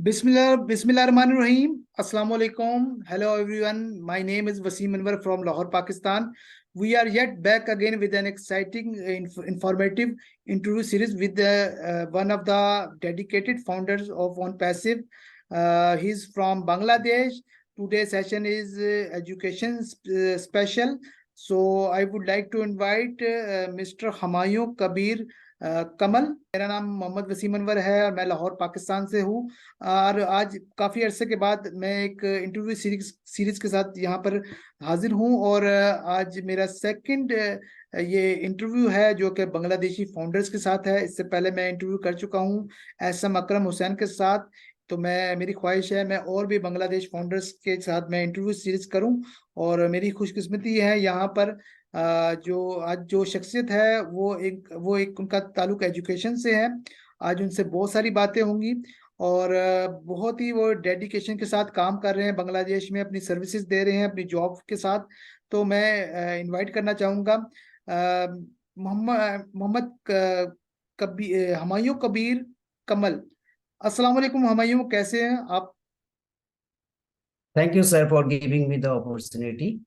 Bismillahirrahmanirrahim. Assalamu alaikum. Hello everyone. My name is Wasim Anwar from Lahore, Pakistan. We are yet back again with an exciting, informative interview series with one of the dedicated founders of OnPassive. He's from Bangladesh. Today's session is education special. So I would like to invite Mr. Humayun Kabir कमल। मेरा नाम मोहम्मद वसीम अनवर है और मैं लाहौर पाकिस्तान से हूँ। और आज काफ़ी अरसे के बाद मैं एक इंटरव्यू सीरीज के साथ यहाँ पर हाजिर हूँ। और आज मेरा सेकंड ये इंटरव्यू है जो कि बांग्लादेशी फाउंडर्स के साथ है। इससे पहले मैं इंटरव्यू कर चुका हूँ एसएम अकरम हुसैन के साथ। तो मेरी ख्वाहिश है मैं और भी बांग्लादेश फाउंडर्स के साथ मैं इंटरव्यू सीरीज करूं। और मेरी खुशकिस्मती है यहाँ पर जो आज जो शख्सियत है वो एक उनका ताल्लुक एजुकेशन से है। आज उनसे बहुत सारी बातें होंगी और बहुत ही वो डेडिकेशन के साथ काम कर रहे हैं, बांग्लादेश में अपनी सर्विसेज दे रहे हैं अपनी जॉब के साथ। तो मैं इनवाइट करना चाहूँगा मोहम्मद मोहम्मद हुमायूं कबीर कमल। अस्सलाम वालेकुम हुमायूं, कैसे हैं आप? Thank you, sir, for giving me the opportunity.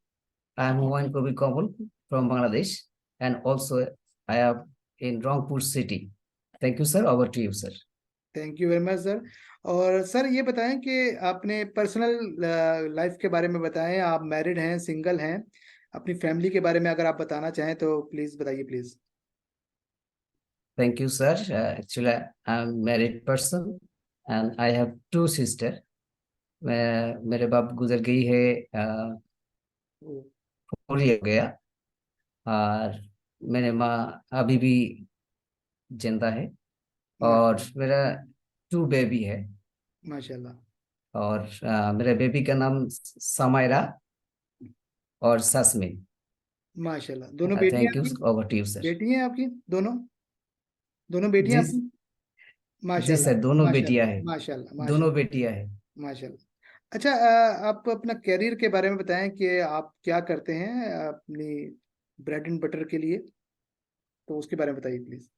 I am Humayun Kabir Kamal from Bangladesh, and also I am in Rangpur city. Thank you, sir. Over to you, sir. Thank you very much sir. और sir ये बताएं कि आपने personal life के बारे में बताएं, आप मैरिड हैं, सिंगल हैं? अपनी फैमिली के बारे में अगर आप बताना चाहें तो प्लीज बताइए please. Thank you, sir. Actually, I am married person, and I have two sister. मेरे बाप गुजर गई है, 4 year हो गया। और मेरे माँ अभी भी जिंदा है। और मेरा 2 बेबी है। माशाल्लाह। और मेरे बेबी का नाम समायरा और सस्मिन। माशाल्लाह, दोनों बेटियां थैंक यू। आपकी? Over to you, sir. बेटी हैं आपकी दोनों? दोनों बेटियां जी। आपकी? जी माशाल्लाह सर, दोनों बेटियां माशाल्लाह है। माशाल्लाह दोनों माशाल्लाह बेटियां है। माशाल्लाह। अच्छा, आप अपना कैरियर के बारे में बताएं कि आप क्या करते हैं अपनी ब्रेड एंड बटर के लिए, तो उसके बारे में बताइए please.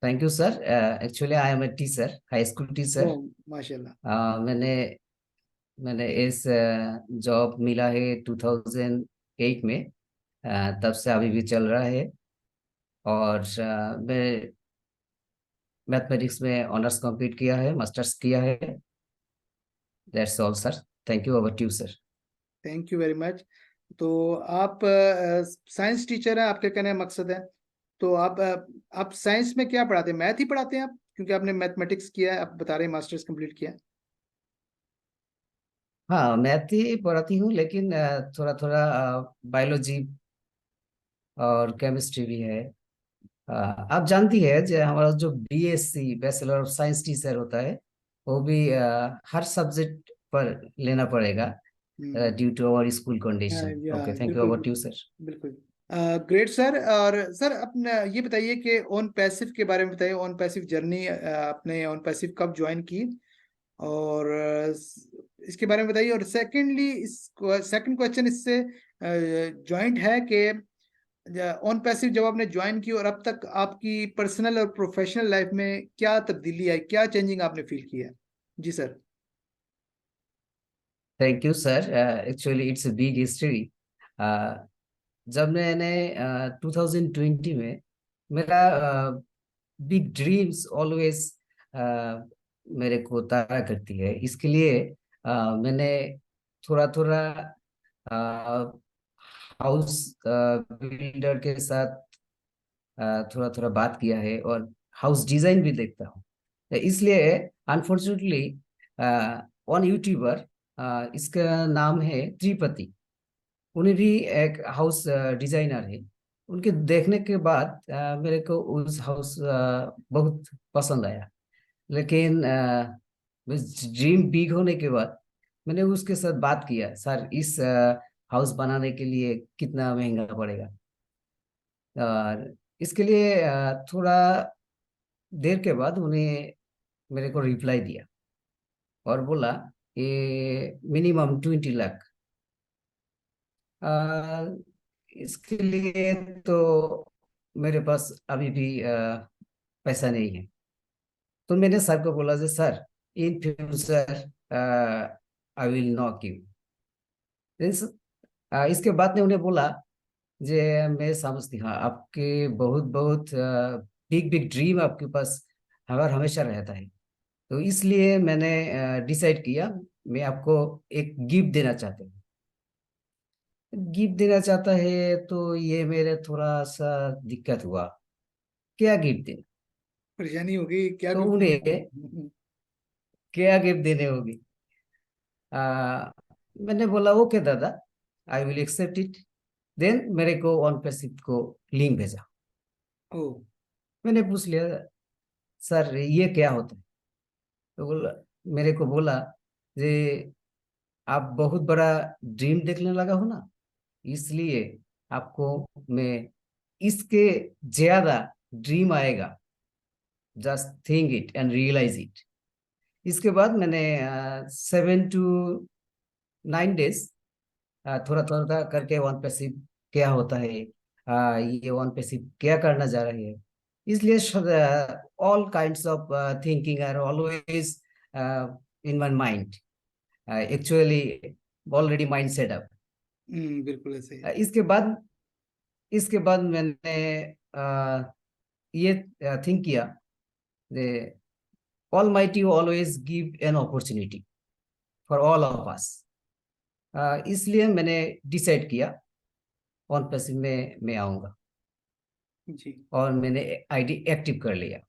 Thank you sir. Actually I am a teacher, high school ओ टीचर। माशाल्लाह। मैंने मैंने इस जॉब मिला है 2008 में। तब से अभी भी चल रहा है। और मैं मैथमेटिक्स में ऑनर्स कंप्लीट किया है, मास्टर्स किया है। That's all sir. Thank you. Over to you, sir. Thank you very much. तो आप साइंस टीचर हैं, आपके कहने का मकसद है। तो आप साइंस में क्या पढ़ाते हैं? मैथ ही पढ़ाते हैं आप, क्योंकि आपने मैथमेटिक्स किया है, आप बता रहे हैं मास्टर्स कंप्लीट किया है। हाँ, मैथ ही पढ़ाती हूँ, लेकिन थोड़ा थोड़ा बायोलॉजी और केमिस्ट्री भी है। आप जानती है जो हमारा जो BSc bachelor of science teacher होता है, वो भी हर सब्जेक्ट पर लेना पड़ेगा due to our school condition. Okay, thank you. बिल्कुल ओवर टू यू, बिल्कुल सर। बिल्कुल। Great sir. और सर अपना ये बताइए कि ऑन पैसिव के बारे में बताइए, ऑन पैसिव जर्नी आपने ऑन पैसिव कब ज्वाइन की, और इसके बारे में बताइए। और सेकेंडली इस सेकंड क्वेश्चन इससे जॉइंट है कि ऑन पैसिव जब आपने ज्वाइन की और अब तक आपकी पर्सनल और प्रोफेशनल लाइफ में क्या तब्दीली आई, क्या चेंजिंग आपने फील किया? जी sir. Thank you sir. Actually it's a big history. जब मैंने 2020 में, मेरा बिग ड्रीम्स ऑलवेज मेरे को तारा करती है। इसके लिए मैंने थोड़ा थोड़ा हाउस बिल्डर के साथ थोड़ा थोड़ा बात किया है, और हाउस डिजाइन भी देखता हूँ। तो इसलिए अनफॉर्चुनेटली वन यूट्यूबर, इसका नाम है त्रिपति, उन्हें भी एक हाउस डिजाइनर है। उनके देखने के बाद मेरे को उस हाउस बहुत पसंद आया। लेकिन ड्रीम बिग होने के बाद मैंने उसके साथ बात किया, सर इस हाउस बनाने के लिए कितना महंगा पड़ेगा। और इसके लिए थोड़ा देर के बाद उन्हें मेरे को रिप्लाई दिया और बोला ये मिनिमम 20 लाख। आ, इसके लिए तो मेरे पास अभी भी पैसा नहीं है। तो मैंने सर को बोला, sir in future I will knock you. इसके बाद ने उन्हें बोला जे मैं समझती हूँ आपके बहुत बहुत बिग बिग ड्रीम आपके पास हमारा हमेशा रहता है, तो इसलिए मैंने डिसाइड किया मैं आपको एक गिफ्ट देना चाहती हूँ। गिफ्ट देना चाहता है तो ये मेरे थोड़ा सा दिक्कत हुआ, क्या गिफ्ट देना। परेशानी होगी क्या तो गिफ्ट उन्हें क्या गिफ्ट देने होगी। मैंने बोला ओके दादा, I will accept it. Then मेरे को ऑन पैसिव को लिंक भेजा। ओ मैंने पूछ लिया सर ये क्या होता है। तो बोला, मेरे को बोला जे आप बहुत बड़ा ड्रीम देखने लगा हो ना, इसलिए आपको मैं इसके ज्यादा ड्रीम आएगा, just think it and realise it. इसके बाद मैंने 7 to 9 days थोड़ा थोड़ा करके वन पैसिव क्या होता है, ये वन पैसिव क्या करना जा रही है, इसलिए all kinds of thinking are always in my mind, actually already mind setup. बिल्कुल ऐसे ही। इसके बाद मैंने ये थिंक किया जे almighty always give an opportunity for all of us. इसलिए मैंने डिसाइड किया ऑन पैसिव में मैं आऊंगा, जी और मैंने आईडी एक्टिव कर लिया।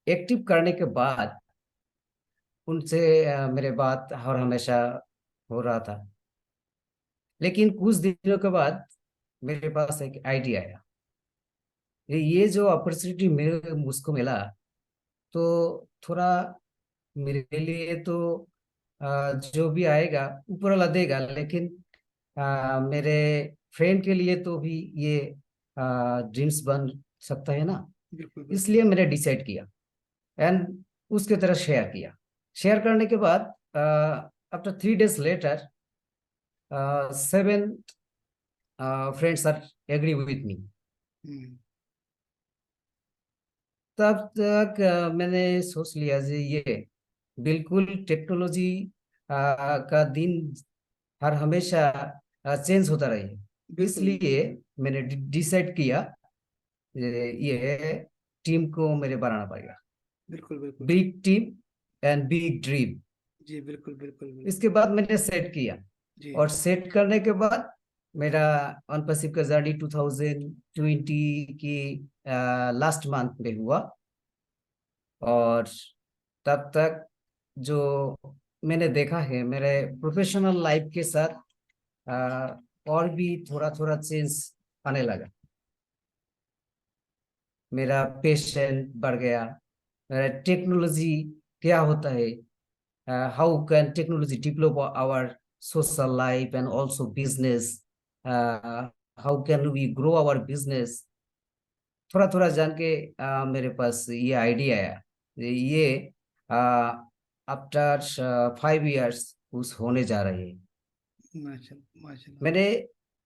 एक्टिव करने के बाद उनसे मेरे बात हर हमेशा हो रहा था, लेकिन कुछ दिनों के बाद मेरे पास एक आइडिया आया। ये जो अपॉर्चुनिटी मेरे मुझको मिला, तो थोड़ा मेरे लिए तो जो भी आएगा ऊपर वाला देगा, लेकिन मेरे फ्रेंड के लिए तो भी ये ड्रीम्स बन सकता है ना। बिल्कुल बिल्कुल। इसलिए मैंने डिसाइड किया एंड उसके तरह शेयर किया। शेयर करने के बाद after 3 days later 7 friends are agree with me. Hmm, तब तक मैंने सोच लिया कि ये बिल्कुल टेक्नोलॉजी का दिन हर हमेशा चेंज होता रहे, बिल्कुल इसलिए मैंने डिसाइड किया ये टीम को मेरे बनाना पड़ेगा, बिल्कुल बिल्कुल। Big team and big dream. जी बिल्कुल बिल्कुल बिल्कुल। इसके बाद मैंने सेट किया, जी और सेट करने के बाद मेरा अनपसिव का जर्नी 2020 की लास्ट मंथ में हुआ। और तब तक जो मैंने देखा है मेरे प्रोफेशनल लाइफ के साथ और भी थोड़ा थोड़ा चेंज आने लगा। मेरा पेशेंस बढ़ गया, मेरा टेक्नोलॉजी क्या होता है, how can technology develop our social life and also business, how can we grow our business, थोड़ा थोड़ा जान के मेरे पास ये आइडिया आया ये आफ्टर 5 years उस होने जा रहे हैं। माशाल्लाह माशाल्लाह। मैंने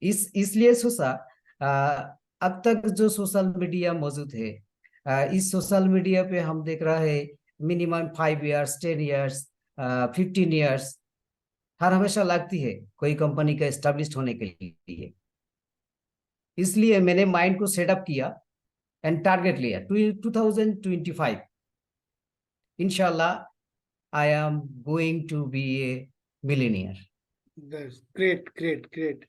इसलिए सोचा अब तक जो सोशल मीडिया मौजूद है, इस सोशल मीडिया पे हम देख रहा है मिनिमम 5 years 10 years 15 years हर हमेशा लगती है कोई कंपनी का एस्टेब्लिश होने के लिए। इसलिए मैंने माइंड को सेटअप किया एंड टारगेट लिया 2025 इंशाल्लाह I am going to be a millionaire. Great great great.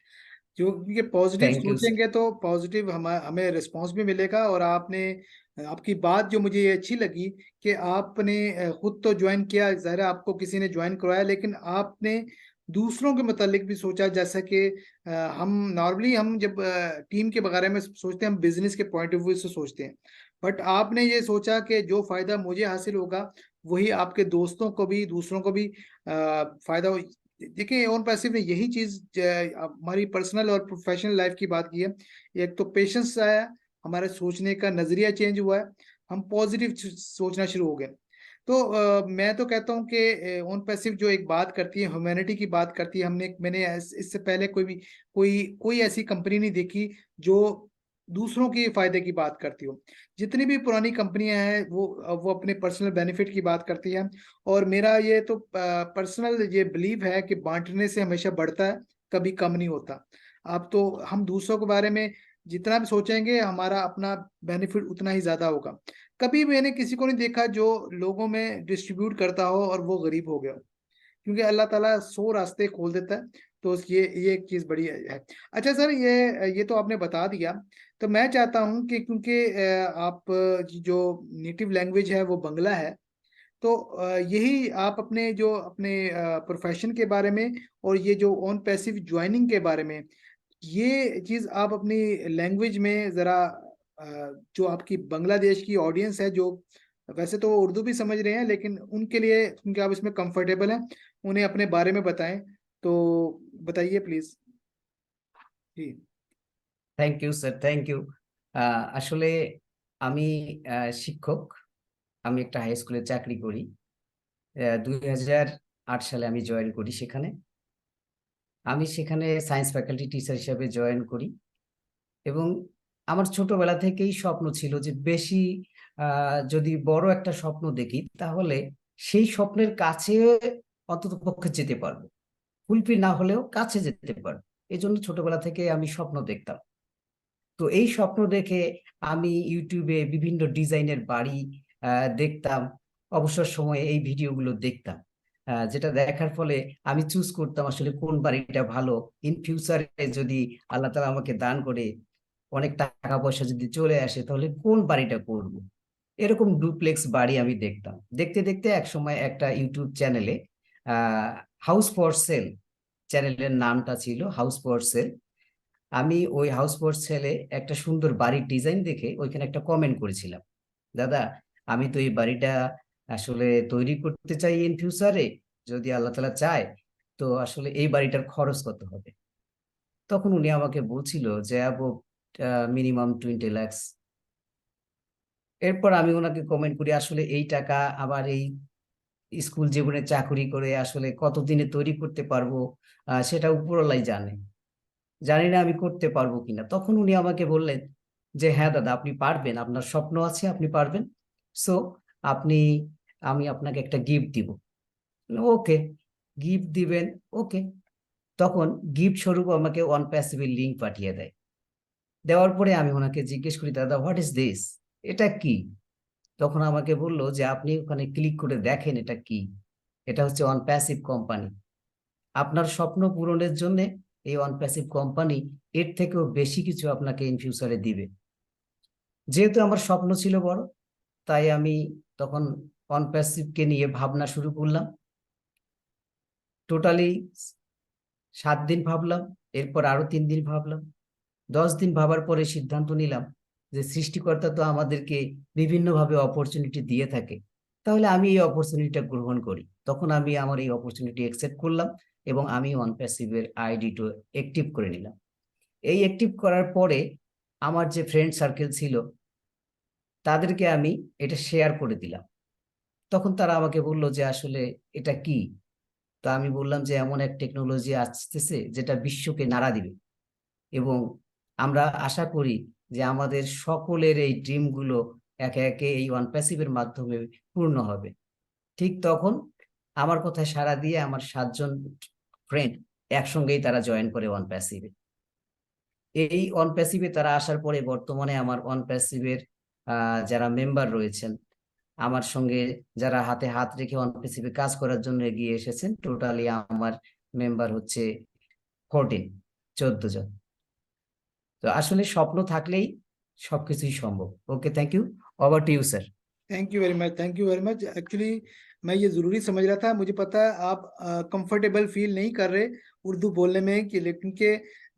जो ये पॉजिटिव थैंक यू सर। सोचेंगे तो पॉजिटिव हमें रिस्पांस भी मिलेगा। और आपने आपकी बात जो मुझे ये अच्छी लगी कि आपने खुद तो ज्वाइन किया, ज़ाहिर है आपको किसी ने ज्वाइन करवाया, लेकिन आपने दूसरों के मुतालिक भी सोचा। जैसा कि हम नॉर्मली हम जब टीम के बारे में सोचते हैं, हम बिजनेस के पॉइंट ऑफ व्यू से सोचते हैं, बट आपने ये सोचा कि जो फायदा मुझे हासिल होगा वही आपके दोस्तों को भी, दूसरों को भी फायदा हो। देखिए ओन पैसिव ने यही चीज हमारी पर्सनल और प्रोफेशनल लाइफ की बात की है। एक तो पेशेंस आया, हमारे सोचने का नजरिया चेंज हुआ है, हम पॉजिटिव सोचना शुरू हो गए। तो मैं तो कहता हूँ कि ओन पैसिव जो एक बात करती है, ह्यूमैनिटी की बात करती है। हमने मैंने इससे पहले कोई भी कोई कोई ऐसी कंपनी नहीं देखी जो दूसरों के फायदे की बात करती हो। जितनी भी पुरानी कंपनियां हैं वो अपने पर्सनल बेनिफिट की बात करती हैं, और मेरा ये तो पर्सनल ये बिलीव है कि बांटने से हमेशा बढ़ता है, कभी कम नहीं होता। आप तो हम दूसरों के बारे में जितना भी सोचेंगे हमारा अपना बेनिफिट उतना ही ज्यादा होगा। कभी मैंने किसी को नहीं देखा जो लोगों में डिस्ट्रीब्यूट करता हो और वो गरीब हो गया हो, क्योंकि अल्लाह ताला 100 रास्ते खोल देता है। तो ये एक चीज़ बड़ी है। अच्छा सर, ये तो आपने बता दिया। तो मैं चाहता हूँ कि क्योंकि आप जो नेटिव लैंग्वेज है वो बंगला है, तो यही आप अपने प्रोफेशन के बारे में और ये जो ऑन पैसिव ज्वाइनिंग के बारे में, ये चीज़ आप अपनी लैंग्वेज में ज़रा जो आपकी बांग्लादेश की ऑडियंस है, जो वैसे तो वो उर्दू भी समझ रहे हैं, लेकिन उनके लिए, क्योंकि आप इसमें कंफर्टेबल हैं, उन्हें अपने बारे में बताएं। तो बताइए प्लीज जी। Thank you sir, thank you. আসলে আমি শিক্ষক। আমি একটা হাই স্কুলে চাকরি করি। 2008 সালে আমি জয়েন করি সেখানে। আমি সেখানে সায়েন্স ফ্যাকাল্টি টিচার হিসেবে জয়েন করি এবং আমার ছোটবেলা থেকেই স্বপ্ন ছিল যে বেশি যদি বড় একটা স্বপ্ন দেখি তাহলে সেই স্বপ্নের কাছে অন্তত পক্ষে যেতে পারবো, ফুলফিল না হলেও কাছে যেতে পারবো। এই জন্য ছোটবেলা থেকে আমি স্বপ্ন দেখতাম। তো এই স্বপ্ন দেখে আমি ইউটিউবে বিভিন্ন ডিজাইনের বাড়ি দেখতাম, অবসর সময়ে এই ভিডিওগুলো দেখতাম। যেটা দেখার ফলে আমি চুজ করতাম আসলে কোন বাড়িটা ভালো। ইন ফিউচারে যদি আল্লাহ তাআলা আমাকে দান করে অনেক টাকা পয়সা যদি চলে আসে তাহলে কোন বাড়িটা করব। এরকম ডুপ্লেক্স বাড়ি আমি দেখতাম। দেখতে দেখতে এক সময় একটা ইউটিউব চ্যানেলে হাউস ফর সেল, চ্যানেলের নামটা ছিল হাউস ফর সেল। আমি ওই হাউস ফর সেলে একটা সুন্দর বাড়ির ডিজাইন দেখে ওইখানে একটা কমেন্ট করেছিলাম, দাদা আমি তো এই বাড়িটা আসলে তৈরি করতে চাই ইন ফিউচারে, যদি আল্লাহ তাআলা চায়, তো আসলে এই বাড়িটার খরচ কত হবে। তখন উনি আমাকে বলছিল যে অ্যাবভ মিনিমাম 20 lakhs। এরপর আমি ওনাকে কমেন্ট করি আসলে এই টাকা আবার এই স্কুল জীবনে চাকরি করে আসলে কতদিনে তৈরি করতে পারবো, সেটা উপরওয়ালাই জানে, জানি না আমি করতে পারবো কিনা। তখন উনি আমাকে বললেন যে হ্যাঁ দাদা আপনি পারবেন, আপনার স্বপ্ন আছে, আপনি পারবেন। সো আপনি, আমি আপনাকে একটা গিফট দিব। ওকে, গিফট দিবেন, ওকে। তখন গিফট স্বরূপ আমাকে ওয়ান প্যাসিভের লিঙ্ক পাঠিয়ে দেয়। দেওয়ার পরে আমি ওনাকে জিজ্ঞেস করি দাদা হোয়াট ইজ দিস, এটা কি? তখন আমাকে বলল যে আপনি ওখানে ক্লিক করে দেখেন এটা কি। এটা হচ্ছে ওয়ান প্যাসিভ কোম্পানি। আপনার স্বপ্ন পূরণের জন্য এই ওয়ান প্যাসিভ কোম্পানি এর থেকেও বেশি কিছু আপনাকে ইন ফিউচারে দিবে। যেহেতু আমার স্বপ্ন ছিল বড়, তাই আমি তখন ওয়ান প্যাসিভকে নিয়ে ভাবনা শুরু করলাম। টোটালি 7 দিন ভাবলাম, এরপর আরো 3 দিন ভাবলাম। 10 দিন ভাবার পরে সিদ্ধান্ত নিলাম যে সৃষ্টিকর্তা তো আমাদেরকে বিভিন্নভাবে অপরচুনিটি দিয়ে থাকে, তাহলে আমি এই অপরচুনিটিটা গ্রহণ করি। তখন আমি আমার এই অপরচুনিটি অ্যাকসেপ্ট করলাম এবং আমি ওয়ান প্যাসিভের আইডিটা অ্যাক্টিভ করে নিলাম। এই অ্যাক্টিভ করার পরে আমার যে ফ্রেন্ড সার্কেল ছিল তাদেরকে আমি এটা শেয়ার করে দিলাম। তখন তারা আমাকে বললো যে আসলে এটা কি। তো আমি বললাম যে এমন এক টেকনোলজি আসতেছে যেটা বিশ্বকে নাড়া দিবে এবং আমরা আশা করি যে আমাদের সকলের এই ড্রিমগুলো একে একে এই ওয়ান প্যাসিভের মাধ্যমে পূর্ণ হবে। ঠিক তখন আমার কথায় সাড়া দিয়ে আমার 7 জন ফ্রেন্ড একসঙ্গেই তারা জয়েন করে ওয়ান প্যাসিভে। এই ওয়ান প্যাসিভে তারা আসার পরে বর্তমানে আমার ওয়ান প্যাসিভের যারা মেম্বার রয়েছেন, আমার সঙ্গে যারা হাতে হাত রেখে ওয়ান প্যাসিভে কাজ করার জন্য এগিয়ে এসেছেন, টোটালি আমার মেম্বার হচ্ছে 14 জন। তো আসলে স্বপ্ন থাকলেই সবকিছুই সম্ভব। Okay, thank you. Over to you sir. Thank you very much, thank you very much. Actually मैं ये ज़रूरी समझ रहा था, मुझे पता है आप कंफर्टेबल फील नहीं कर रहे उर्दू बोलने में, कि लेकिन के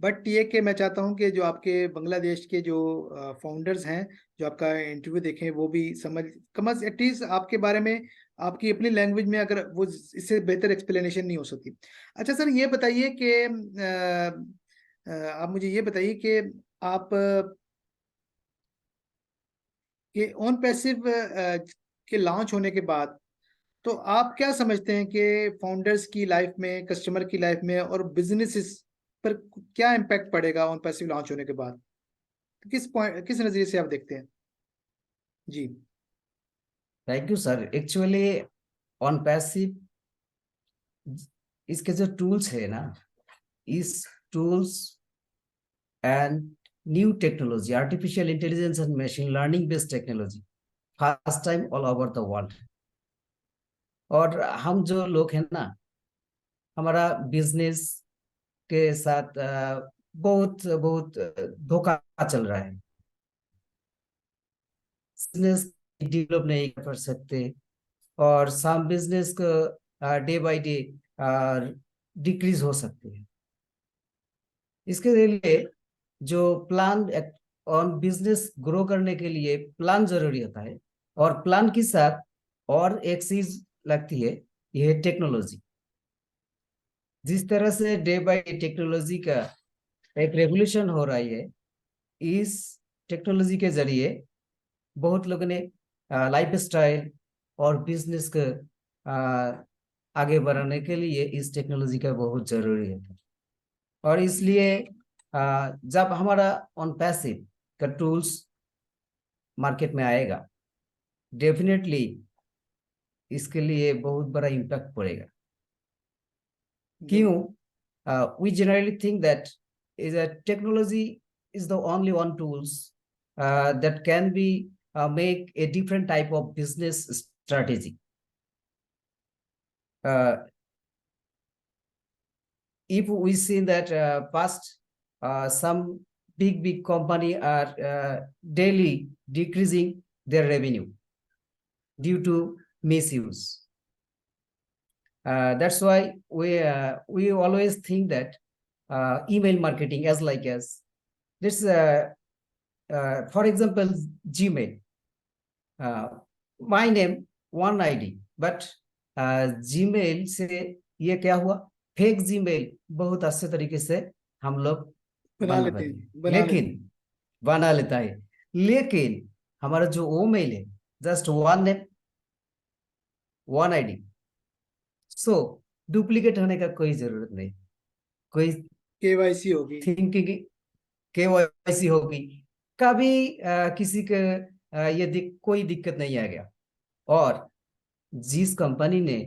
बट ये कि मैं चाहता हूँ कि जो आपके बांग्लादेश के जो फाउंडर्स हैं, जो आपका इंटरव्यू देखें, वो भी समझ कम एटलीस्ट आपके बारे में, आपकी अपनी लैंग्वेज में, अगर वो इससे बेहतर एक्सप्लेनेशन नहीं हो सकती। अच्छा सर, ये बताइए कि आप मुझे ये बताइए कि आप कि ऑन पैसिव के लॉन्च होने के बाद, तो आप क्या समझते हैं कि फाउंडर्स की लाइफ में, कस्टमर की लाइफ में और बिजनेसेस पर क्या इम्पैक्ट पड़ेगा ऑन पैसिव लॉन्च होने के बाद? तो किस नजरिए से आप देखते हैं? जी। Thank you sir. Actually on passive इसके जो टूल्स है ना, इस tools and new technology, artificial intelligence and machine learning based technology first time all over the world. और हम जो लोग हैं ना, हमारा बिजनेस के साथ बहुत बहुत धोखा चल रहा है। बिजनेस डेवलप नहीं कर सकते, और सम बिजनेस को डे बाय डे डिक्रीज हो सकते हैं। इसके लिए जो प्लान ऑन बिजनेस ग्रो करने के लिए प्लान जरूरी होता है, और प्लान के साथ और एक चीज लगती है, यह टेक्नोलॉजी। जिस तरह से डे बाय डे टेक्नोलॉजी का एक रेवोल्यूशन हो रही है, इस टेक्नोलॉजी के जरिए बहुत लोगों ने लाइफ स्टाइल और बिजनेस को आगे बढ़ाने के लिए इस टेक्नोलॉजी का बहुत जरूरी है। और इसलिए जब हमारा ऑन पैसिव का टूल्स मार्केट में आएगा, डेफिनेटली इसके लिए बहुत बड़ा इम्पैक्ट पड़ेगा। क्यों? we generally think that is a technology is the only one tools that can be make a different type of business strategy. If we see that past some big company are daily decreasing their revenue due to misuse. That's why we always think that email marketing as like as this for example Gmail, my name one ID, but Gmail से ये क्या हुआ, fake Gmail बहुत अच्छे तरीके से हम लोग बना लेते बने, हैं, बना लेते लेकिन बना लेता है, लेकिन हमारा जो वो मेल है just one name one ID, so duplicate होने का कोई जरूरत नहीं। कोई केवाईसी होगी। थिंकिंग केवाईसी होगी, कभी किसी के ये कोई दिक्कत नहीं आ गया। और जिस कंपनी ने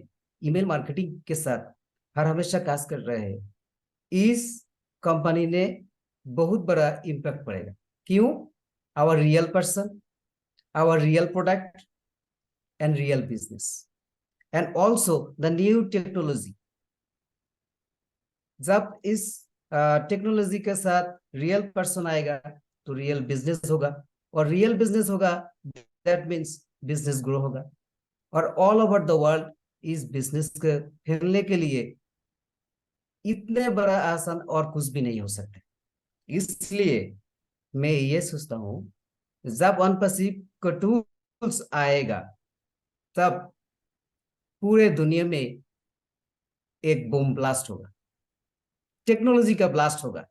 ईमेल मार्केटिंग के साथ हर हमेशा काज कर रहे हैं, इस कंपनी ने बहुत बड़ा इम्पैक्ट पड़ेगा। क्यों? Our real person, our real product and real business and also the new technology. जब इस टेक्नोलॉजी के साथ रियल पर्सन आएगा तो रियल बिजनेस होगा, और रियल बिजनेस होगा दैट मीन्स बिजनेस ग्रो होगा। और ऑल ओवर द वर्ल्ड इस बिजनेस को फैलने के लिए इतने बड़ा आसान और कुछ भी नहीं हो सकता। इसलिए मैं ये सोचता हूँ, जब OnePassive का टूल्स आएगा तब पूरे दुनिया में एक बूम ब्लास्ट होगा, टेक्नोलॉजी का ब्लास्ट होगा।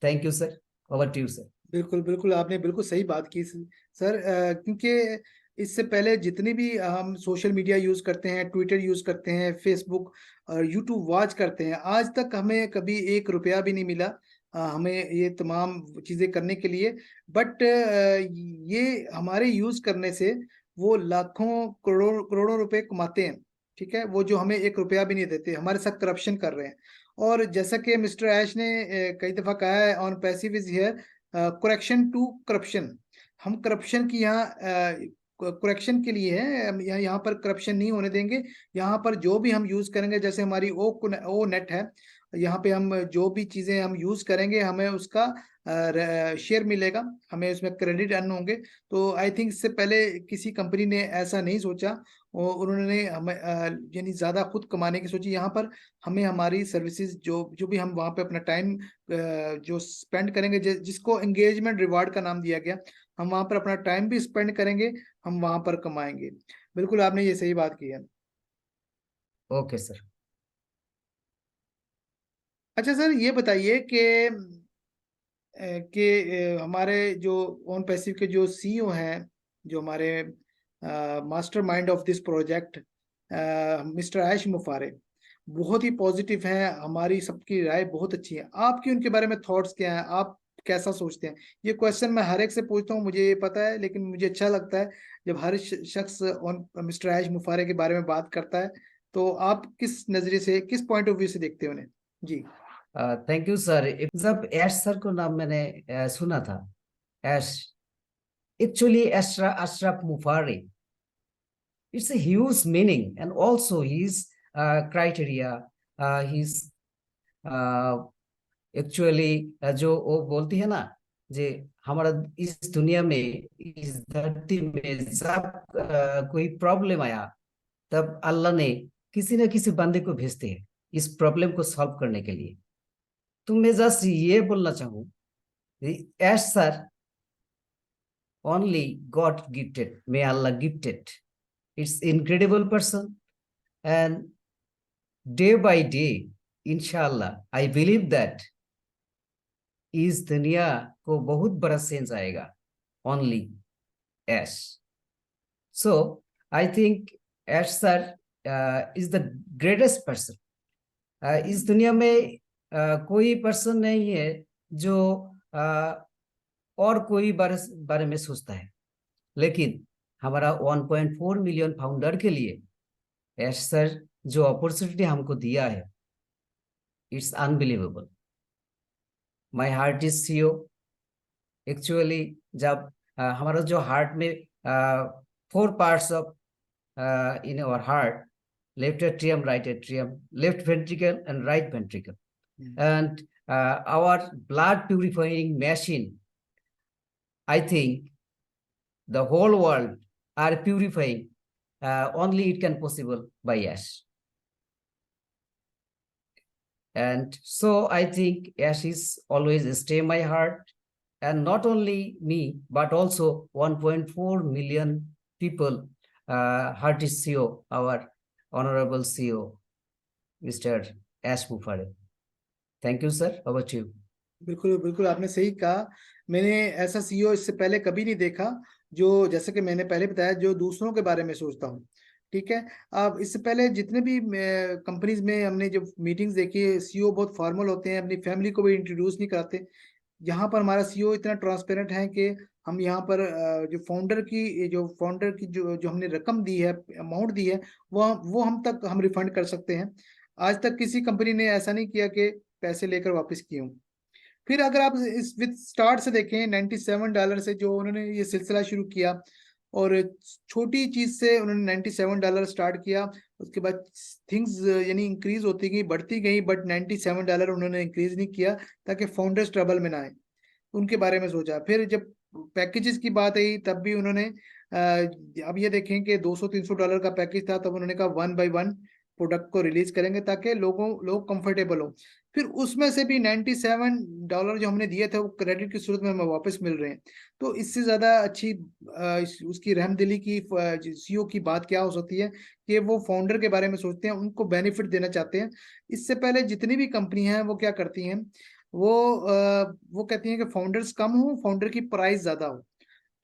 Thank you sir, over to you sir. बिल्कुल बिल्कुल, आपने बिल्कुल सही बात की सर। क्योंकि इससे पहले जितनी भी हम सोशल मीडिया यूज करते हैं, ट्विटर यूज करते हैं, फेसबुक और यूट्यूब वॉच करते हैं, आज तक हमें कभी 1 रुपया भी नहीं मिला हमें ये तमाम चीजें करने के लिए। बट ये हमारे यूज करने से वो लाखों करोड़ों करोड़ों रुपए कमाते हैं। ठीक है, वो जो हमें 1 रुपया भी नहीं देते, हमारे साथ करप्शन कर रहे हैं। और जैसा कि मिस्टर ऐश ने कई दफा कहा है, on passive is here correction to corruption. हम करप्शन की यहाँ करेक्शन के लिए है, हम यहाँ पर करप्शन नहीं होने देंगे। यहाँ पर जो भी हम यूज करेंगे, जैसे हमारी ओ नेट है, यहाँ पे हम जो भी चीजें हम यूज करेंगे हमें उसका शेयर मिलेगा, हमें उसमें क्रेडिट अर्न होंगे। तो आई थिंक इससे पहले किसी कंपनी ने ऐसा नहीं सोचा, और उन्होंने हमें यानी ज्यादा खुद कमाने की सोची। यहाँ पर हमें हमारी सर्विसेज जो जो भी हम वहाँ पे अपना टाइम जो स्पेंड करेंगे, जिसको एंगेजमेंट रिवार्ड का नाम दिया गया, हम वहाँ पर अपना टाइम भी स्पेंड करेंगे, हम वहाँ पर कमाएंगे। बिल्कुल, आपने ये सही बात की है। Okay sir. अच्छा सर, ये बताइए कि हमारे जो ऑन पैसिव के जो सीईओ हैं, जो हमारे master mind of this project mister Ash Mufareh, बहुत ही पॉजिटिव हैं, हमारी सबकी राय बहुत अच्छी है। आपकी उनके बारे में थॉट्स क्या हैं? आप कैसा सोचते हैं? ये क्वेश्चन मैं हर एक से पूछता हूँ, मुझे ये पता है, लेकिन मुझे अच्छा लगता है जब हर शख्स ऑन मिस्टर ऐश मुफारे के बारे में बात करता है। तो आप किस नजरिए से, किस पॉइंट ऑफ व्यू से देखते हो उन्हें? जी। Thank you sir. जब ऐश सर को नाम मैंने सुना था, Ash, actually Ashraf Mufareh, it's a huge meaning, and also his criteria, his actually जो वो बोलती है ना, जे हमारा इस दुनिया में, इस धरती में जब कोई प्रॉब्लम आया, तब अल्लाह ने किसी न किसी बंदे को भेजते हैं इस प्रॉब्लम को सॉल्व करने के लिए। तो मैं जस्ट ये बोलना चाहूँ, as sir only God gifted, may Allah gifted. It's incredible person, and day by day, inshallah, I believe that इस दुनिया को बहुत बड़ा सेंस आएगा, only Ash. So I think Ash sir is the greatest person. इस दुनिया में कोई पर्सन नहीं है जो और कोई बारे में सोचता है, लेकिन हमारा 1.4 मिलियन फाउंडर के लिए ऐश सर जो अपॉर्चुनिटी हमको दिया है, it's unbelievable. My heart is CO. Actually जब हमारा जो हार्ट में 4 parts of in our heart, left atrium, right atrium, left ventricle and right ventricle, and our blood purifying machine, I think the whole world are purifying, only it can possible by ash. And so I think ash is always stay in my heart, and not only me but also 1.4 million people. Heart is CEO, our honorable CEO, Mr. Ash Mufare. Thank you, sir. Over to you. बिल्कुल बिल्कुल, आपने सही कहा। मैंने ऐसा CEO इससे पहले कभी नहीं देखा जो, जैसे कि मैंने पहले बताया, जो दूसरों के बारे में सोचता हूँ। ठीक है। अब इससे पहले जितने भी कंपनीज में हमने जो मीटिंग्स देखी है, सीईओ बहुत फॉर्मल होते हैं, अपनी फैमिली को भी इंट्रोड्यूस नहीं कराते। यहाँ पर हमारा सीईओ इतना ट्रांसपेरेंट है कि हम यहाँ पर जो फाउंडर की जो जो हमने रकम दी है, अमाउंट दी है, वो हम रिफंड कर सकते हैं। आज तक किसी कंपनी ने ऐसा नहीं किया कि पैसे लेकर वापस किए हों। फिर अगर आप इस विद स्टार्ट से देखें, $97 से जो उन्होंने ये सिलसिला शुरू किया, और छोटी चीज से उन्होंने $97 स्टार्ट किया, उसके बाद थिंग्स यानी इंक्रीज होती गई, बढ़ती गई, बट $97 उन्होंने इंक्रीज नहीं किया ताकि फाउंडर्स ट्रबल में ना आए। उनके बारे में सोचा। फिर जब पैकेजेस की बात आई, तब भी उन्होंने अब ये देखें कि $200-300 का पैकेज था, तब उन्होंने कहा 1 by 1 प्रोडक्ट को रिलीज करेंगे ताकि लोग कंफर्टेबल हो। फिर उसमें से भी $97 जो हमने दिए थे वो क्रेडिट की सूरत में हमें वापस मिल रहे हैं। तो इससे ज्यादा अच्छी उसकी रहमदिली की सीईओ की बात क्या हो सकती है कि वो फाउंडर के बारे में सोचते हैं, उनको बेनिफिट देना चाहते हैं। इससे पहले जितनी भी कंपनी हैं वो क्या करती हैं, वो कहती हैं कि फाउंडर्स कम हो, फाउंडर की प्राइस ज्यादा हो।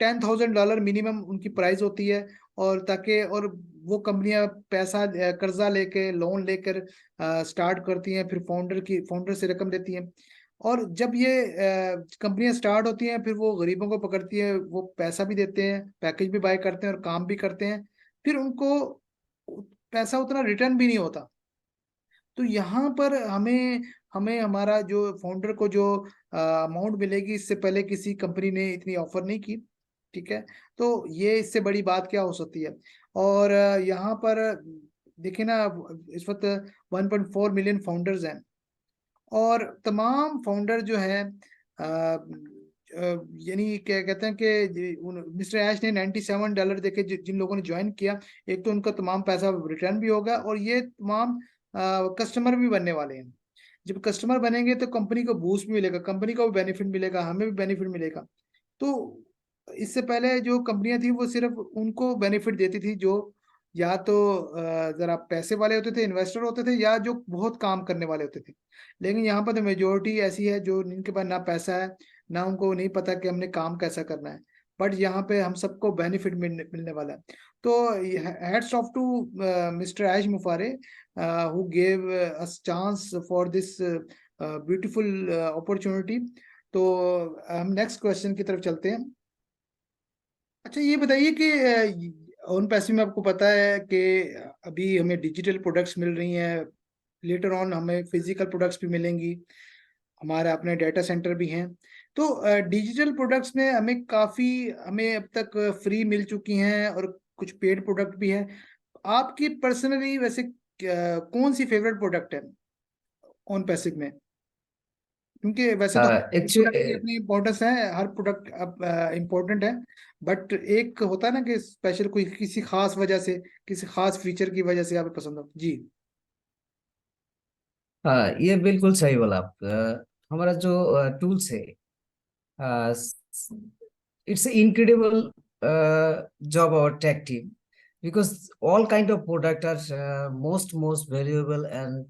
$10,000 मिनिमम उनकी प्राइस होती है, और ताकि और वो कंपनियां पैसा कर्जा लेके, लोन लेकर स्टार्ट करती हैं, फिर फाउंडर से रकम देती हैं। और जब ये कंपनियां स्टार्ट होती हैं, फिर वो गरीबों को पकड़ती है, वो पैसा भी देते हैं, पैकेज भी बाय करते हैं और काम भी करते हैं, फिर उनको पैसा उतना रिटर्न भी नहीं होता। तो यहाँ पर हमें हमें हमारा जो फाउंडर को जो अमाउंट मिलेगी, इससे पहले किसी कंपनी ने इतनी ऑफर नहीं की। ठीक है। तो ये इससे बड़ी बात क्या हो सकती है? और यहाँ पर देखिए ना, इस वक्त 1.4 मिलियन फाउंडर्स हैं, और तमाम फाउंडर जो है यानी क्या कहते हैं कि मिस्टर ऐश ने $97 देके जिन लोगों ने ज्वाइन किया, एक तो उनका तमाम पैसा रिटर्न भी होगा, और ये तमाम कस्टमर भी बनने वाले हैं। जब कस्टमर बनेंगे तो कंपनी को बूस्ट भी मिलेगा, कंपनी को भी बेनिफिट मिलेगा, हमें भी बेनिफिट मिलेगा। तो इससे पहले जो कंपनियां थी वो सिर्फ उनको बेनिफिट देती थी जो या तो जरा पैसे वाले होते थे, इन्वेस्टर होते थे, या जो बहुत काम करने वाले होते थे। लेकिन यहाँ पर तो मेजोरिटी ऐसी है जो जिनके पास ना पैसा है, ना उनको नहीं पता कि हमने काम कैसा करना है, बट यहाँ पे हम सबको बेनिफिट मिलने वाला है। तो hats off to mister Ash Mufareh who gave us chance for this beautiful opportunity तो हम नेक्स्ट क्वेश्चन की तरफ चलते हैं। अच्छा, ये बताइए कि ऑन पैसिव में आपको पता है कि अभी हमें डिजिटल प्रोडक्ट्स मिल रही हैं, लेटर ऑन हमें फिजिकल प्रोडक्ट्स भी मिलेंगी, हमारे अपने डाटा सेंटर भी हैं। तो डिजिटल प्रोडक्ट्स में हमें अब तक फ्री मिल चुकी हैं और कुछ पेड प्रोडक्ट भी है। आपकी पर्सनली वैसे कौन सी फेवरेट प्रोडक्ट है ऑन पैसिव में? क्योंकि वैसे तो हर प्रोडक्ट की एक्चुअली अपनी इम्पोर्टेंस है, हर प्रोडक्ट अब इम्पोर्टेंट है, बट एक होता है ना कि स्पेशल कोई किसी खास वजह से, किसी खास फीचर की वजह से आप पसंद हो जी। हाँ, ये बिल्कुल सही बोला आप। हमारा जो टूल्स है, it's an incredible job our tech team, because all kind of product are most valuable and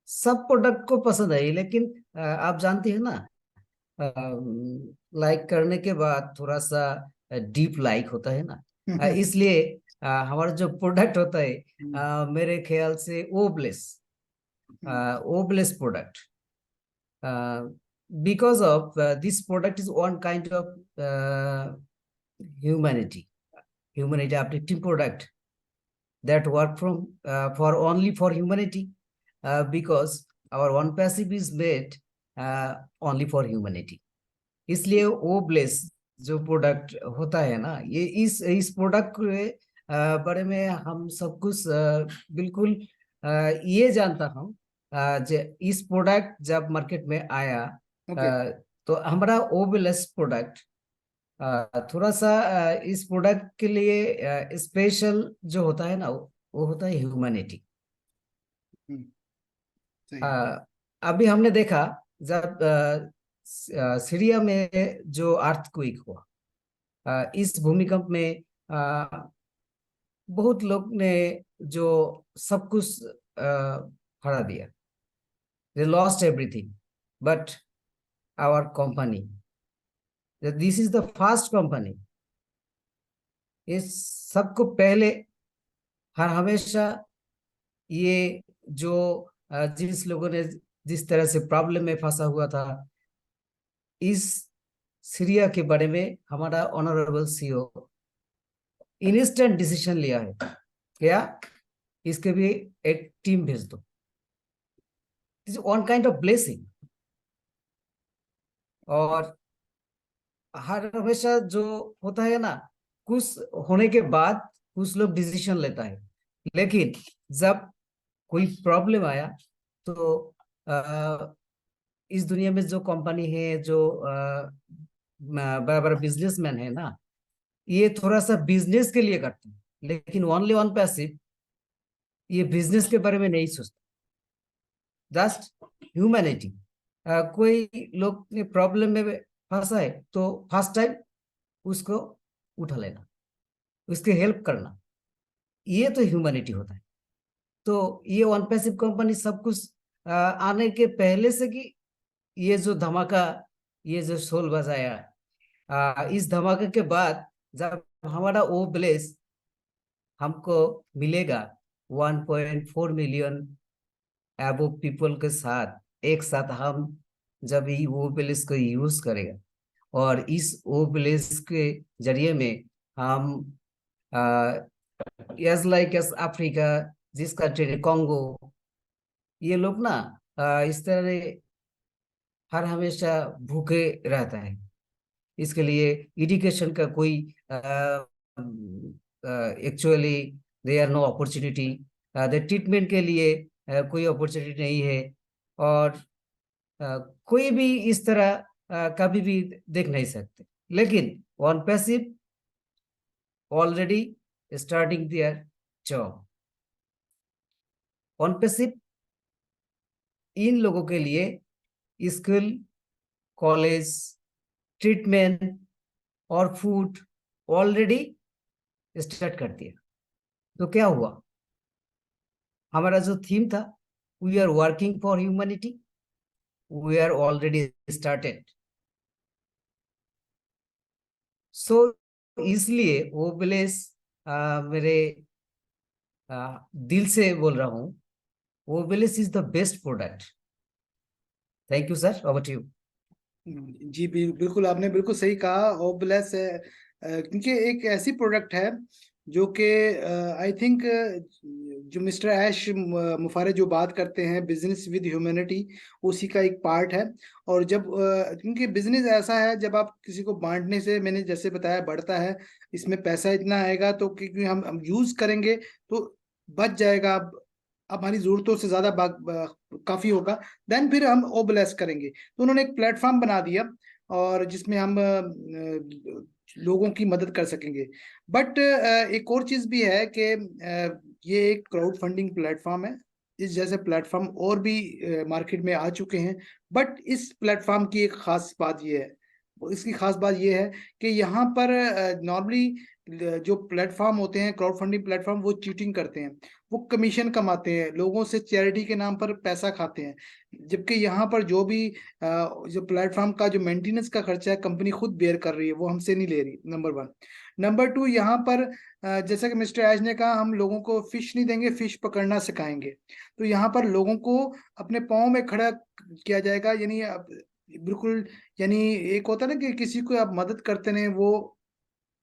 सब प्रोडक्ट को पसंद है, लेकिन आप जानते हैं ना, लाइक करने के बाद थोड़ा सा डीप लाइक होता है ना। इसलिए हमारा जो प्रोडक्ट होता है, मेरे ख्याल से ओब्लेस product, because of this product is one kind of humanity uplifting product that work from for only for humanity, because our one passive is made only for humanity. इसलिए वो ब्लेस जो प्रोडक्ट होता है ना, ये इस प्रोडक्ट के बारे में हम सब कुछ बिल्कुल ये जानता हूँ। इस प्रोडक्ट जब मार्केट में आया, ओके। तो हमारा वो ब्लेस प्रोडक्ट थोड़ा सा इस प्रोडक्ट के लिए स्पेशल जो होता है ना, वो होता है ह्यूमैनिटी। सही है। अभी हमने देखा जब सीरिया में जो अर्थक्वेक हुआ, इस भूमिकंप में बहुत लोग ने जो सब कुछ हरा दिया, they lost everything, but our company, this is the first company, इस सबको पहले हर हमेशा ये जो जिस लोगों ने जिस तरह से प्रॉब्लम में फंसा हुआ था, इस सीरिया के बारे में हमारा ऑनरेबल सीईओ इंस्टेंट डिसीजन लिया है, क्या इसके भी एक टीम भेज दो। This one kind of blessing. और हर हमेशा जो होता है ना, कुछ होने के बाद कुछ लोग डिसीजन लेता है, लेकिन जब कोई प्रॉब्लम आया तो इस दुनिया में जो कंपनी है, जो बड़ा बड़ा बिजनेसमैन है ना, ये थोड़ा सा बिजनेस के लिए करते हैं, लेकिन ओनली वन पैसिव ये बिजनेस के बारे में नहीं सोचता, जस्ट ह्यूमैनिटी। कोई लोग ने प्रॉब्लम में फंसा है तो फर्स्ट टाइम उसको उठा लेना, उसके हेल्प करना, ये तो ह्यूमैनिटी होता है। तो ये वन पैसिव कंपनी सब कुछ आने के पहले से कि ये जो धमाका, ये जो शोल बजाया, इस धमाके के बाद जब हमारा वो ब्लेस हमको मिलेगा 1.4 मिलियन एबो पीपल के साथ, एक साथ हम जब ये वो ब्लेस को यूज करेगा, और इस वो ब्लेस के जरिए में हम एज लाइक एस अफ्रीका, जिस कंट्री कॉन्गो, ये लोग ना इस तरह हर हमेशा भूखे रहता है। इसके लिए एजुकेशन का कोई actually they are no opportunity, the treatment के लिए कोई अपॉर्चुनिटी नहीं है, और कोई भी इस तरह कभी भी देख नहीं सकते। लेकिन one passive already starting their job. One passive इन लोगों के लिए स्कूल, कॉलेज, ट्रीटमेंट और फूड ऑलरेडी स्टार्ट कर दिया। तो क्या हुआ, हमारा जो थीम था, we are working for humanity, we are already started. So इसलिए वो ब्लेस मेरे दिल से बोल रहा हूँ, वो bless is the best product. Thank you sir, over to you. जी बिल्कुल, आपने बिल्कुल सही कहा। ओबलेस है क्योंकि एक ऐसी प्रोडक्ट है जो कि आई थिंक जो मिस्टर ऐश मुफारे जो बात करते हैं बिजनेस विद ह्यूमैनिटी, उसी का एक पार्ट है। और जब क्योंकि बिजनेस ऐसा है, जब आप किसी को बांटने से, मैंने जैसे बताया, बढ़ता है। इसमें पैसा इतना आएगा तो क्योंकि हम यूज करेंगे तो बच जाएगा। अब हमारी जरूरतों से ज्यादा काफी होगा, देन फिर हम ओबलेस करेंगे। तो उन्होंने एक प्लेटफॉर्म बना दिया और जिसमें हम लोगों की मदद कर सकेंगे। बट एक और चीज भी है कि ये एक क्राउड फंडिंग प्लेटफॉर्म है। इस जैसे प्लेटफॉर्म और भी मार्केट में आ चुके हैं। बट इस प्लेटफॉर्म की एक खास बात ये है, इसकी खास बात ये है कि यहाँ पर नॉर्मली जो प्लेटफॉर्म होते हैं, क्राउड फंडिंग प्लेटफॉर्म, वो चीटिंग करते हैं। वो कमीशन कमाते हैं, लोगों से चैरिटी के नाम पर पैसा खाते हैं। जबकि यहाँ पर जो भी जो प्लेटफॉर्म का जो मेंटेनेंस का खर्चा है, कंपनी खुद बेयर कर रही है, वो हमसे नहीं ले रही। Number one. नंबर टू, यहाँ पर जैसा कि मिस्टर एज ने कहा, हम लोगों को फिश नहीं देंगे, फिश पकड़ना सिखाएंगे। तो यहाँ पर लोगों को अपने पाँव में खड़ा किया जाएगा। यानी बिल्कुल, यानी एक होता है ना कि किसी को आप मदद करते हैं, वो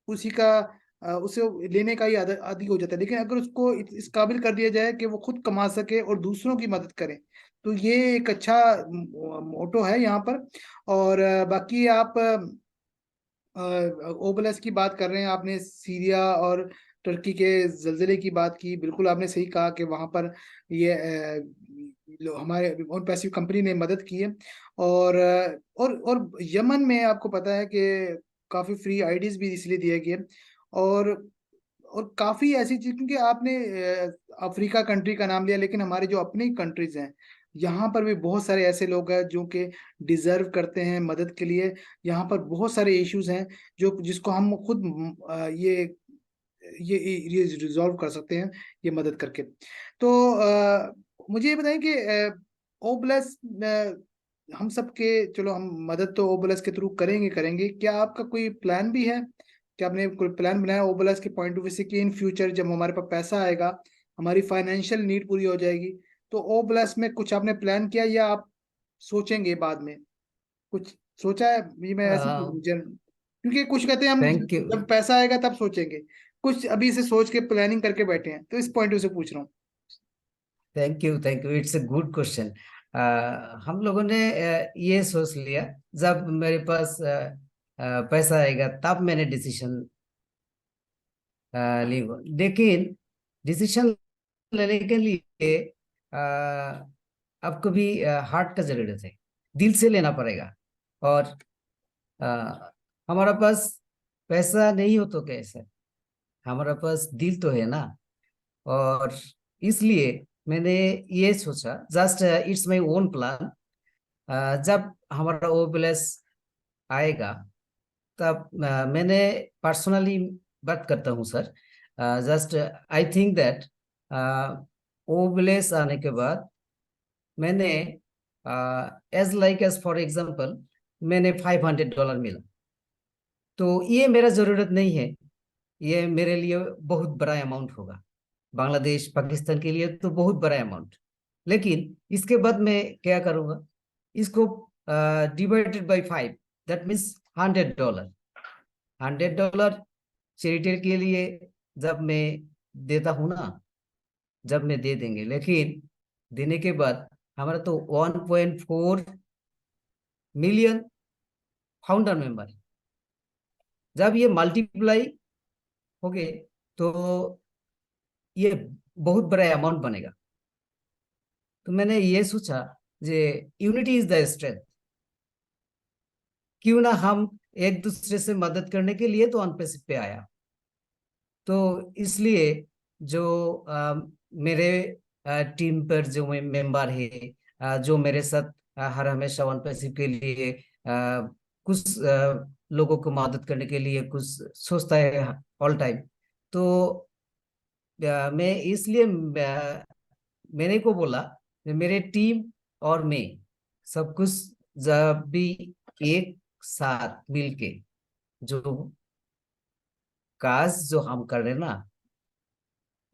उसी का उसे लेने का ही आदी हो जाता है। लेकिन अगर उसको इस काबिल कर दिया जाए कि वो खुद कमा सके और दूसरों की मदद करे, तो ये एक अच्छा मोटो है यहाँ पर। और बाकी आप ओबलस की बात कर रहे हैं, आपने सीरिया और टर्की के जलजिले की बात की। बिल्कुल आपने सही कहा कि वहां पर ये हमारे ओन पैसिव कंपनी ने मदद की है। और यमन में आपको पता है कि काफी फ्री आईडीज भी इसलिए दिए गए। और और काफी ऐसी चीज, क्योंकि आपने अफ्रीका कंट्री का नाम लिया, लेकिन हमारे जो अपनी कंट्रीज हैं, यहाँ पर भी बहुत सारे ऐसे लोग हैं जो कि डिजर्व करते हैं मदद के लिए। यहाँ पर बहुत सारे इश्यूज हैं जो जिसको हम खुद ये रिजॉल्व कर सकते हैं, ये मदद करके। तो मुझे ये बताएं कि ओ प्लस हम सबके, चलो हम मदद तो ओ प्लस के थ्रू करेंगे करेंगे, क्या आपका कोई प्लान भी है? क्या आपने कोई प्लान बनाया ओ प्लस के पॉइंट ऑफ व्यू से कि इन फ्यूचर जब हमारे पास पैसा आएगा, हमारी फाइनेंशियल नीड पूरी हो जाएगी, तो ओ प्लस में कुछ आपने प्लान किया, या आप सोचेंगे बाद में? कुछ सोचा है? ये मैं ऐसे क्योंकि कुछ कहते हैं हम थैंक यू, जब पैसा आएगा तब सोचेंगे, कुछ अभी से सोच के प्लानिंग करके बैठे हैं, तो इस पॉइंट से पूछ रहा हूँ। Thank you, thank you, it's a good question. हम लोगों ने ये सोच लिया, जब मेरे पास पैसा आएगा तब मैंने डिसीजन ली। लेकिन डिसीजन लेने के लिए अ, आपको भी हार्ट का जरूरत है, दिल से लेना पड़ेगा। और अ, हमारा पास पैसा नहीं हो तो कैसे, हमारा पास दिल तो है ना। और इसलिए मैंने ये सोचा, just it's my own plan. जब हमारा वो प्लेस आएगा तब मैंने पर्सनली बात करता हूँ sir. Just I think that वो प्लेस आने के बाद मैंने as like as for example मैंने $500 मिला, तो ये मेरा जरूरत नहीं है। ये मेरे लिए बहुत बड़ा अमाउंट होगा, बांग्लादेश पाकिस्तान के लिए तो बहुत बड़ा अमाउंट। लेकिन इसके बाद मैं क्या करूंगा, इसको divided by 5, that means $100। $100 charity के लिए जब मैं देता हूँ ना, जब मैं दे देंगे, लेकिन देने के बाद हमारा तो 1.4 मिलियन फाउंडर मेंबर, जब ये मल्टीप्लाई हो गए तो ये बहुत बड़ा अमाउंट बनेगा। तो मैंने ये सोचा जे यूनिटी इज द स्ट्रेंथ, क्यों ना हम एक दूसरे से मदद करने के लिए तो अनपेसिव पे आया। तो इसलिए जो मेरे टीम पर जो मेंबर है, जो मेरे साथ हर हमेशा अनपेसिव के लिए कुछ लोगों को मदद करने के लिए कुछ सोचता है ऑल टाइम। तो मैं इसलिए मैंने को बोला कि मेरे टीम और मैं सब कुछ जब भी एक साथ मिलके जो काज जो हम कर रहे हैं ना,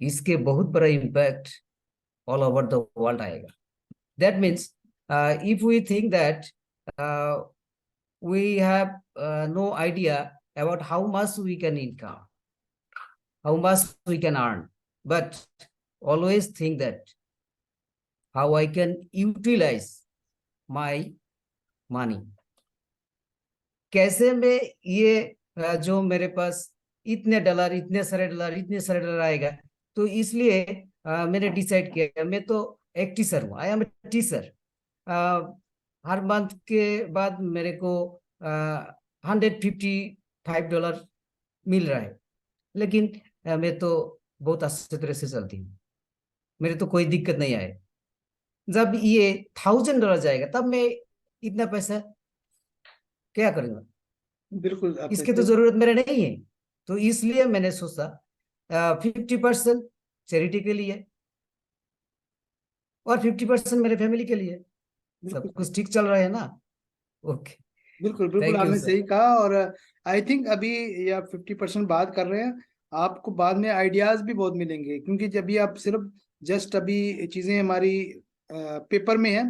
इसके बहुत बड़ा impact all over the world आएगा। That means if we think that we have no idea about how much we can income, how much we can earn, but always think that how I can utilize my money. कैसे मैं ये जो मेरे पास इतने dollar, इतने सारे dollar आएगा, तो इसलिए मैंने डिसाइड किया, मैं तो एक टीचर हूँ, आई एम ए टीचर। हर मंथ के बाद मेरे को $155 मिल रहा है, लेकिन मैं तो बहुत अच्छी तरह से चलती हूँ, मेरे तो कोई दिक्कत नहीं आए। जब ये $1000 जाएगा तब मैं इतना पैसा क्या करूंगा? बिल्कुल आपने इसकी तो सही। जरूरत मेरे नहीं है। तो इसलिए मैंने सोचा 50% चैरिटी के लिए और 50% मेरे फैमिली के लिए। बिल्कुल सब सही। कुछ ठीक चल रहा है ना? ओके, बिल्कुल बिल्कुल थैंक यू आपने सर। सही कहा। और आई थिंक अभी ये आप 50% बात कर रहे हैं, आपको बाद में आइडियाज भी बहुत मिलेंगे, क्योंकि जब भी आप सिर्फ जस्ट अभी चीजें हमारी पेपर में है,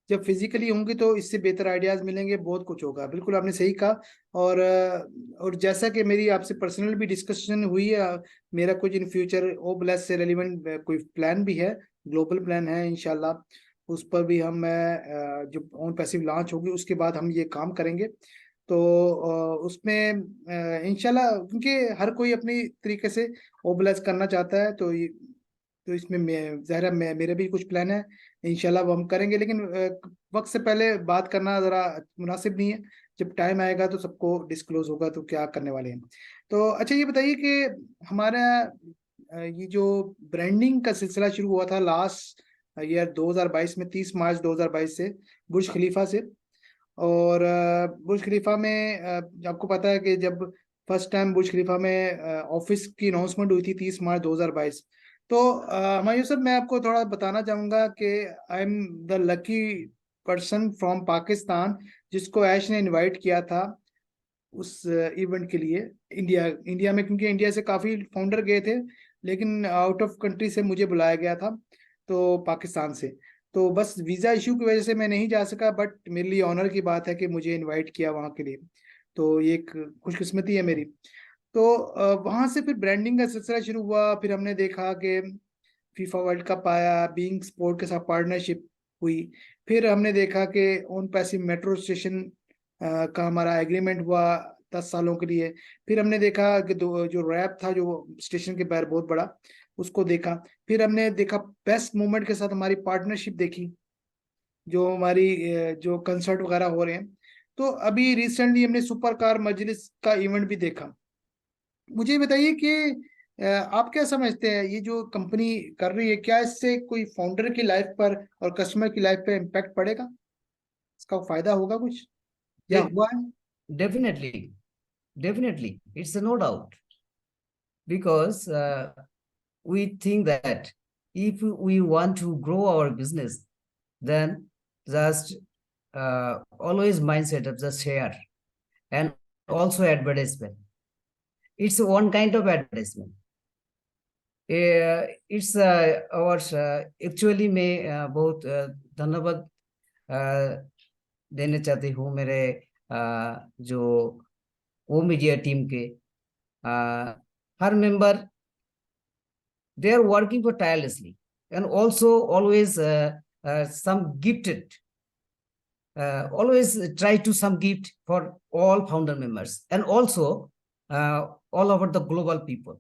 जब फिजिकली होंगी तो इससे बेहतर आइडियाज मिलेंगे, बहुत कुछ होगा। बिल्कुल आपने सही कहा। और जैसा कि मेरी आपसे पर्सनल भी डिस्कशन हुई है, मेरा कुछ इन फ्यूचर ओब्लास्ट से रेलिवेंट कोई प्लान भी है, ग्लोबल प्लान है इंशाल्लाह। उस पर भी हम जो ऑन पैसिव लॉन्च होगी उसके बाद हम ये काम करेंगे। तो उसमें इंशाल्लाह, क्योंकि हर कोई अपनी तरीके से ओबलाइज करना चाहता है, तो इसमें मैं ज़ाहिर मेरे भी कुछ प्लान है, इंशाल्लाह वो हम करेंगे। लेकिन वक्त से पहले बात करना ज़रा मुनासिब नहीं है। जब टाइम आएगा तो सबको डिस्क्लोज होगा तो क्या करने वाले हैं। तो अच्छा ये बताइए कि हमारा ये जो ब्रांडिंग का सिलसिला शुरू हुआ था लास्ट ईयर 2022 में, 30 मार्च 2022 से, बुर्ज खलीफा से। और बुर्ज खलीफा में आपको पता है कि जब फर्स्ट टाइम बुर्ज खलीफा में ऑफिस की अनाउंसमेंट हुई थी 30 मार्च 2022। तो हमायूं सर, मैं आपको थोड़ा बताना चाहूंगा कि I am the lucky person from Pakistan जिसको ऐश ने इनवाइट किया था उस इवेंट के लिए इंडिया में, क्योंकि इंडिया से काफी फाउंडर गए थे, लेकिन आउट ऑफ कंट्री से मुझे बुलाया गया था, तो पाकिस्तान से। तो बस वीजा इशू की वजह से मैं नहीं जा सका, बट मेरे लिए ऑनर की बात है कि मुझे इनवाइट किया वहाँ के लिए। तो ये एक खुशकिस्मती है मेरी। तो वहाँ से फिर ब्रांडिंग का सिलसिला शुरू हुआ। फिर हमने देखा कि फीफा वर्ल्ड कप आया, बीइंग स्पोर्ट के साथ पार्टनरशिप हुई। फिर हमने देखा कि ऑन पैसिव मेट्रो स्टेशन का हमारा एग्रीमेंट हुआ 10 सालों के लिए। फिर हमने देखा कि जो रैप था जो स्टेशन के बाहर बहुत बड़ा, उसको देखा। फिर हमने देखा बेस्ट मोमेंट के साथ हमारी पार्टनरशिप देखी, जो हमारी जो कंसर्ट वगैरह हो रहे हैं। तो अभी रिसेंटली हमने सुपर कार मजलिस का इवेंट भी देखा। मुझे बताइए कि आप क्या समझते हैं, ये जो कंपनी कर रही है, क्या इससे कोई फाउंडर की लाइफ पर और कस्टमर की लाइफ पर इम्पैक्ट पड़ेगा? इसका फायदा होगा कुछ, या हुआ है? Definitely, definitely, it's a no doubt, because we think that if we want to grow our business, then just always mindset of just share and also advertisement. It's one kind of advertisement. It's our actually मैं बहुत धन्यवाद देना चाहती हूँ मेरे जो वो media team के हर member. They are working for tirelessly, and also always some gifted, always try to some gift for all founder members, and also all over the global people.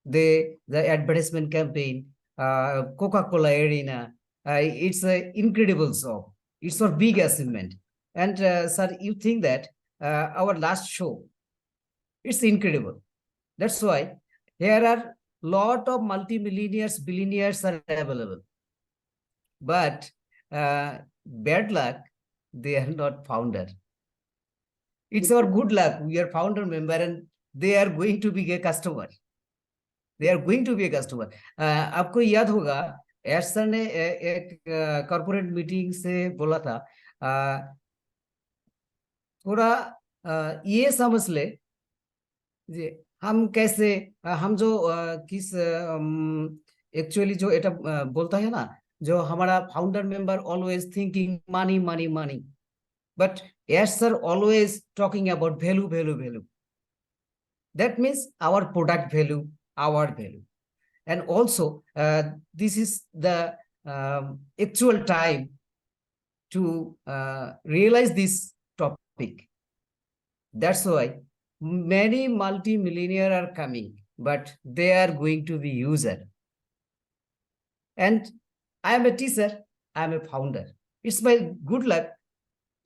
The advertisement campaign, Coca-Cola Arena, it's an incredible job. It's a big achievement. And sir, you think that our last show, it's incredible. That's why here are lot of multi-millionaires, billionaires are available. But bad luck, they are not founder. It's our good luck. We are founder member and they are going to be a customer. They are going to be a customer. आपको याद होगा एश sir ने एक corporate meeting से बोला था, थोड़ा ये समझ ले जी, हम कैसे हम जो किस एक्चुअली जो एटा बोलता है ना, जो हमारा founder member always thinking money money money, but Yes, sir, always talking about value, value, value. That means our product value, our value. And also, this is the actual time to realize this topic. That's why many multi-millionaire are coming, but they are going to be user. And I am a teacher, I am a founder. It's my good luck.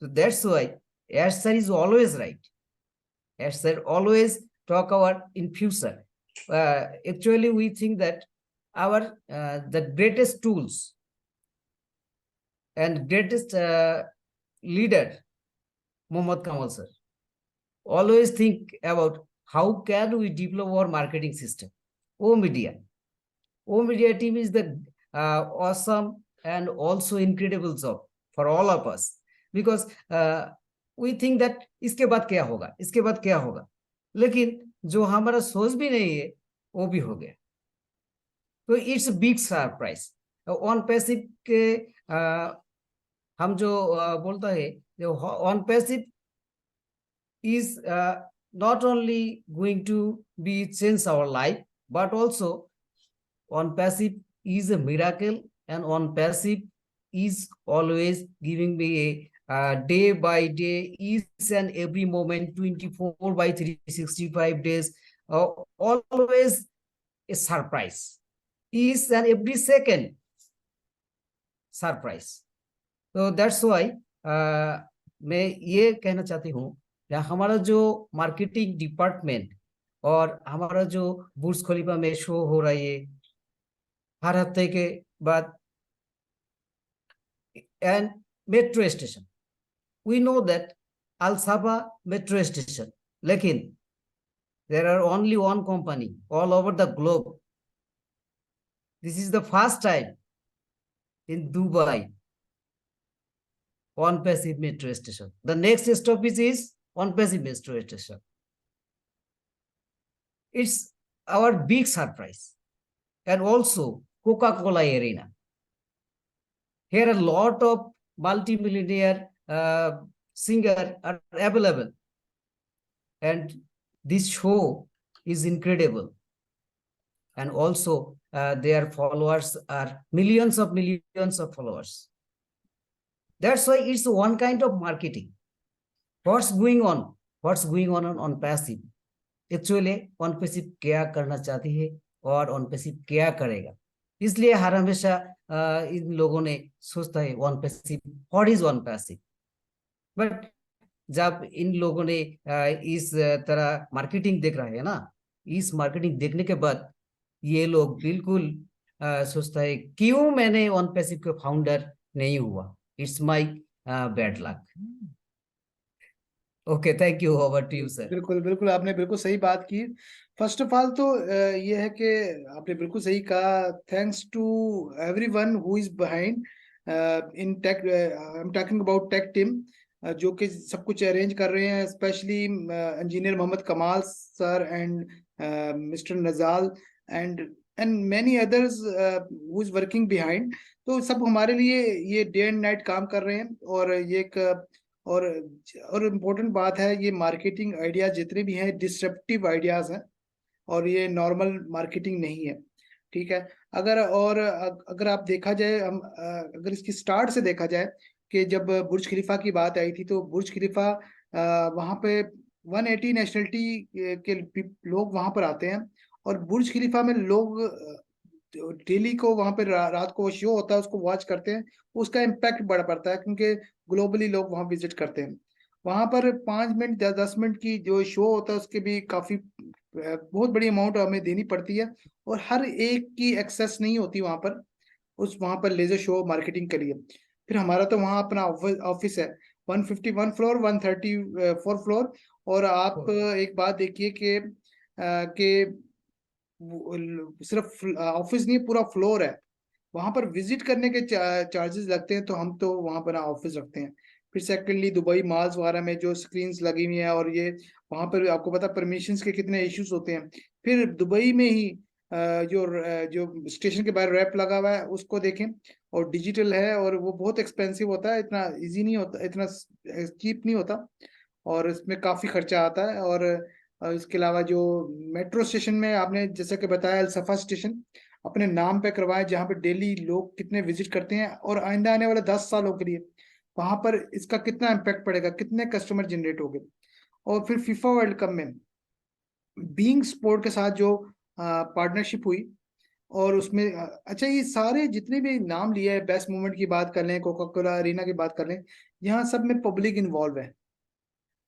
So that's why Yash sir is always right. Yash sir always talk about in future. Actually, we think that our the greatest tools and greatest leader, Mohammad Kamal sir, always think about how can we develop our marketing system. Media team is the awesome and also incredible job for all of us, because we think that इसके बाद क्या होगा, इसके बाद क्या होगा, लेकिन जो हमारा सोच भी नहीं है वो भी हो गया. तो it's big surprise. On passive के हम जो बोलता है, जो on passive is not only going to be change our life, but also on passive is a miracle, and on passive is always giving me a day by day, each and every moment, 24 by 365 days, always a surprise, each and every second surprise. So that's why मैं ये कहना चाहती हूँ, हमारा जो marketing department और हमारा जो बुर्ज खलीफा में शो हो रहा है हर हफ्ते के बाद, and metro station, we know that Al Safa metro station, लेकिन there are only one company all over the globe. This is the first time in Dubai on passive metro station. The next stoppage is on passive metro station. It's our big surprise. And also Coca-Cola Arena. Here a lot of multi-millionaire singer are available. And this show is incredible. And also their followers are millions of followers. That's why it's one kind of marketing. What's going on passive? Actually, on passive क्या करना चाहती है और on passive क्या करेगा. इसलिए हर हमेशा इन लोगों ने सोचता है on passive, what is on passive? But जब इन लोगों ने इस तरह मार्केटिंग देख रहा है ना, इस मार्केटिंग देखने के बाद ये लोग बिल्कुल सोचता है क्यों मैंने on passive के फाउंडर नहीं हुआ. It's my bad luck. Okay, thank you. Over to you, sir. बिल्कुल बिल्कुल, आपने बिल्कुल सही बात की. फर्स्ट ऑफ ऑल तो ये है कि आपने बिल्कुल सही कहा. Thanks to everyone who is behind in tech. I am talking about tech team, जो कि सब कुछ अरेंज कर रहे हैं, specially engineer Mohammed Kamal sir and mister Najal and many others who is working behind. तो सब हमारे लिए ये डे एंड नाइट काम कर रहे हैं. और ये एक और इम्पोर्टेंट बात है, ये मार्केटिंग आइडियाज जितने भी हैं डिसरप्टिव आइडियाज हैं और ये नॉर्मल मार्केटिंग नहीं है. ठीक है. अगर आप देखा जाए, हम अगर इसकी स्टार्ट से देखा जाए कि जब बुर्ज खलीफा की बात आई थी, तो बुर्ज खलीफा वहाँ पे 180 नेशनलिटी के लोग वहाँ पर आते हैं. और बुर्ज खलीफा में लोग डेली को वहां पर रात को शो होता है, उसको वॉच करते हैं. उसका इम्पैक्ट बड़ा पड़ता है क्योंकि ग्लोबली लोग वहां विजिट करते हैं. वहां पर 5 मिनट 10 मिनट की जो शो होता है उसके भी काफी बहुत बड़ी अमाउंट हमें देनी पड़ती है. और हर एक की एक्सेस नहीं होती वहां पर लेजर शो मार्केटिंग के लिए. फिर हमारा तो वहाँ अपना ऑफिस है, 151 फ्लोर 134 फ्लोर. और आप एक बात देखिए कि सिर्फ ऑफिस नहीं, पूरा फ्लोर है. वहां पर विजिट करने के चार्जेस लगते हैं, तो हम तो वहां पर ऑफिस रखते हैं. फिर सेकेंडली दुबई मॉल्स वगैरह में जो स्क्रीन्स लगी हुई हैं, और ये वहां पर आपको पता परमिशंस के कितने इश्यूज होते हैं. फिर दुबई में ही जो स्टेशन के बाहर रैप लगा हुआ है उसको देखें, और डिजिटल है, और वो बहुत एक्सपेंसिव होता है, इतना इजी नहीं होता, इतना चीप नहीं होता, और इसमें काफी खर्चा आता है। और इसके अलावा जो मेट्रो स्टेशन में आपने जैसा कि बताया, अलसफा स्टेशन अपने नाम पे करवाएं, जहाँ पे डेली लोग कितने विजिट करते हैं, और आइंदा आने वाले 10 सालों के लिए वहां पर इसका कितना इम्पैक्ट पड़ेगा, कितने कस्टमर जनरेट होंगे। और फिर फीफा वर्ल्ड कप में बीइंग स्पोर्ट के साथ जो पार्टनरशिप हुई, और उसमें अच्छा, ये सारे जितने भी नाम लिए हैं, बेस्ट मोमेंट की बात कर लें, कोका कोला अरीना की बात कर लें, यहाँ सब में पब्लिक इन्वॉल्व है,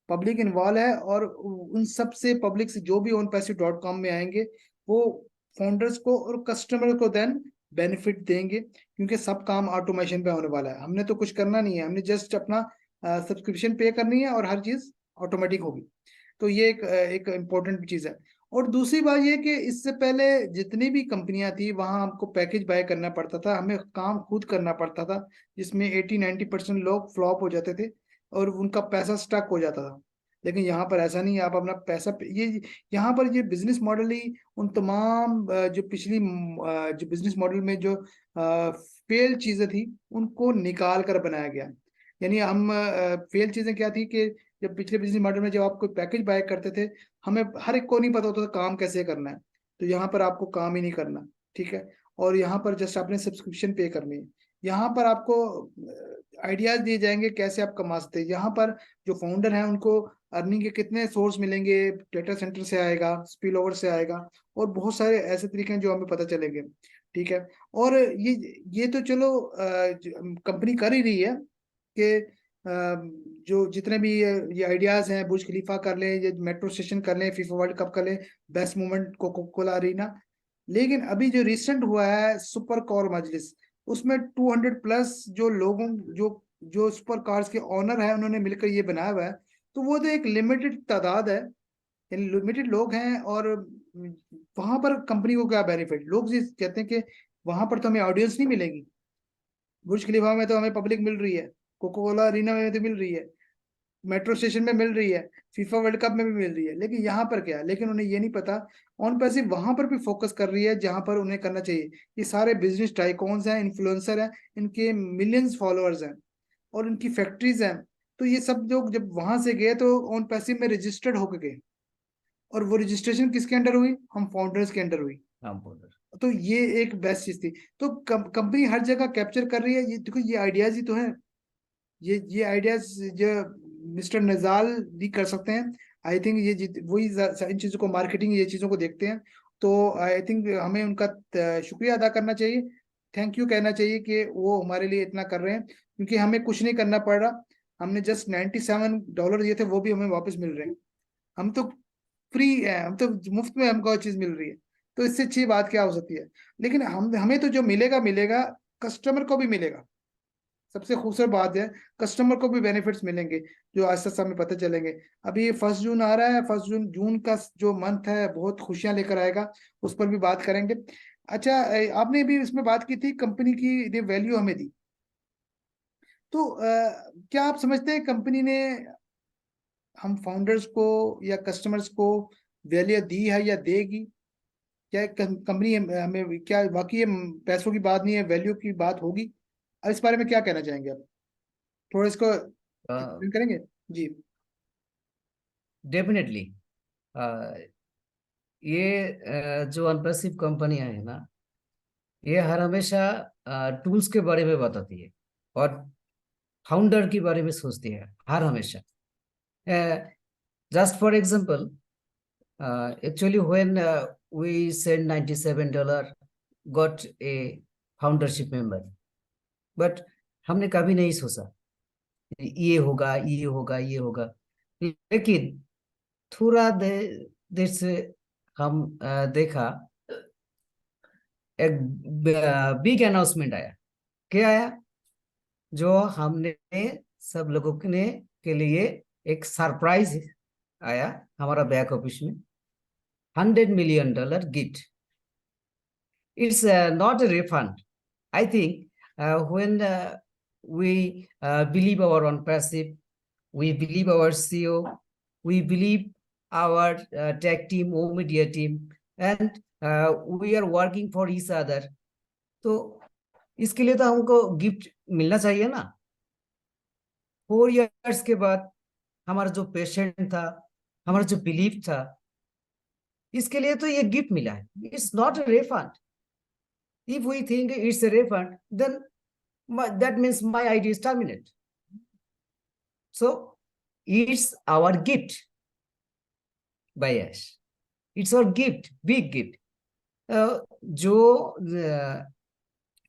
पब्लिक इन्वॉल्व है। और उन सब से पब्लिक से जो भी ownpassive.com में आएंगे, वो फाउंडर्स को और कस्टमर को देन बेनिफिट देंगे, क्योंकि सब काम ऑटोमेशन पे होने वाला है। हमने तो कुछ करना नहीं है, हमने जस्ट अपना सब्सक्रिप्शन पे करनी है और हर चीज ऑटोमेटिक होगी। तो ये एक इम्पोर्टेंट चीज है। और दूसरी बात ये कि इससे पहले जितनी भी कंपनियां थी, वहां हमको पैकेज बाय करना पड़ता था, हमें काम खुद करना पड़ता था, जिसमें 80-90% लोग फ्लॉप हो जाते थे और उनका पैसा स्टक हो जाता था। लेकिन यहाँ पर ऐसा नहीं है, आप अपना पैसा ये यहाँ पर ये बिजनेस मॉडल ही उन तमाम जो पिछली जो बिजनेस मॉडल में जो फेल चीजें थी उनको निकाल कर बनाया गया। यानी हम फेल चीजें क्या थी कि जब पिछले बिजनेस मॉडल में जब आप कोई पैकेज बाय करते थे, हमें हर एक को नहीं पता होता था काम कैसे करना है। तो यहाँ पर आपको काम ही नहीं करना, ठीक है, और यहाँ पर जस्ट आपने सब्सक्रिप्शन पे करनी है। यहाँ पर आपको आइडियाज दिए जाएंगे कैसे आप कमा सकते हैं। यहाँ पर जो फाउंडर हैं उनको अर्निंग के कितने सोर्स मिलेंगे, डेटा सेंटर से आएगा, स्पिल ओवर से आएगा, और बहुत सारे ऐसे तरीके हैं जो हमें पता चलेंगे, ठीक है। और ये तो चलो कंपनी कर ही रही है कि जो जितने भी ये आइडियाज हैं, बुर्ज खलीफा कर लें, ये मेट्रो स्टेशन कर लें, फीफा वर्ल्ड कप कर लें, best moment Coca Cola arena. लेकिन अभी जो रिसेंट हुआ है सुपर कार मजलिस, उसमें 200 प्लस जो लोगों जो जो सुपर कार्स के ऑनर है उन्होंने मिलकर ये बनाया हुआ है। तो वो तो एक लिमिटेड तादाद है, यानी लिमिटेड लोग हैं। और वहां पर कंपनी को क्या बेनिफिट, लोग जी कहते हैं कि वहां पर तो हमें ऑडियंस नहीं मिलेगी, बुर्ज खलीफा में तो हमें पब्लिक मिल रही है, कोका कोला अरीना में तो मिल रही है, मेट्रो स्टेशन में मिल रही है, फीफा वर्ल्ड कप में भी मिल रही है, लेकिन यहाँ पर क्या है, लेकिन उन्हें ये नहीं पता। ऑन पैसिव वहां पर भी फोकस कर रही है जहां पर उन्हें करना चाहिए। ये सारे बिजनेस टाइकॉन्स हैं, इन्फ्लुएंसर हैं, इनके मिलियंस फॉलोअर्स हैं और इनकी फैक्ट्रीज हैं। तो ये सब लोग जब वहां से गए तो ऑन पैसिव में रजिस्टर्ड होकर गए, और वो रजिस्ट्रेशन किसके अंडर हुई, हम फाउंडर्स के अंडर हुई। हाँ बोलो। तो ये एक बेस्ट चीज थी। तो कंपनी हर जगह कैप्चर कर रही है, ये देखो ये आइडियाज ही तो है, ये आइडियाज जो मिस्टर नजाल भी कर सकते हैं। आई थिंक ये वही इन चीजों को, मार्केटिंग ये चीजों को देखते हैं। तो आई थिंक हमें उनका शुक्रिया अदा करना चाहिए, थैंक यू कहना चाहिए कि वो हमारे लिए इतना कर रहे हैं, क्योंकि हमें कुछ नहीं करना पड़ रहा। हमने जस्ट $97 दिए थे, वो भी हमें वापस मिल रहे हैं। हम तो फ्री है, हम तो मुफ्त में हमको चीज मिल रही है। तो इससे अच्छी बात क्या हो सकती है। लेकिन हमें तो जो मिलेगा मिलेगा, कस्टमर को भी मिलेगा। सबसे खूबसूरत बात है, कस्टमर को भी बेनिफिट्स मिलेंगे जो आहिस्ता आहिस्ता हमें पता चलेंगे। अभी 1 जून आ रहा है, 1 जून जून का जो मंथ है बहुत खुशियां लेकर आएगा, उस पर भी बात करेंगे। अच्छा, आपने भी इसमें बात की थी कंपनी की वैल्यू हमें दी। तो क्या आप समझते हैं कंपनी ने हम फाउंडर्स को या कस्टमर्स को वैल्यू दी है या देगी? क्या कंपनी हमें क्या बाकी ये पैसों की बात नहीं है, वैल्यू की बात होगी? अब इस बारे में क्या कहना चाहेंगे आप, थोड़ा इसको एक्सप्लेन करेंगे जी? डेफिनेटली ये जो अनपेसिव कंपनियां है ना, ये हर हमेशा टूल्स के बारे में बताती है और फाउंडर के बारे में सोचती है हर हमेशा। Just for example, actually when we sent $97 got a foundership member, but हमने कभी नहीं सोचा ये होगा ये होगा ये होगा। लेकिन थोड़ा देर से हम देखा एक बिग अनाउंसमेंट आया। क्या आया? जो हमने सब लोगों ने के लिए एक सरप्राइज आया हमारा बैक ऑफिस में, $100 million gift. It's not a refund. I think when we believe our own passive, we believe our CEO, we believe our tech team or media team, and we are working for each other, तो इसके लिए तो हमको gift मिलना चाहिए ना। 4 years के बाद हमारा जो पेशेंट था, हमारा जो बिलीफ था, इसके लिए तो ये गिफ्ट मिला है। It's not a refund. If we think it's a refund, then that means my idea is terminated. So it's our gift by us. It's our gift, big gift. जो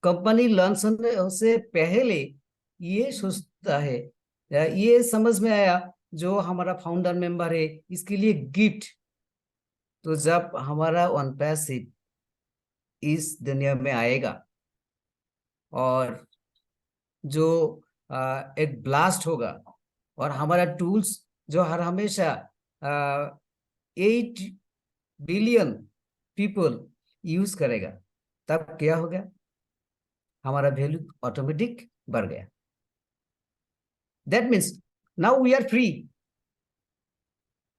कंपनी लॉन्च होने से पहले ये सोचता है, ये समझ में आया जो हमारा फाउंडर मेंबर है इसके लिए गिफ्ट। तो जब हमारा वन पैसिव इस दुनिया में आएगा और जो एक ब्लास्ट होगा और हमारा टूल्स जो हर हमेशा 8 बिलियन पीपल यूज करेगा, तब क्या होगा? हमारा वैल्यू ऑटोमेटिक बढ़ गया। That means now we are free.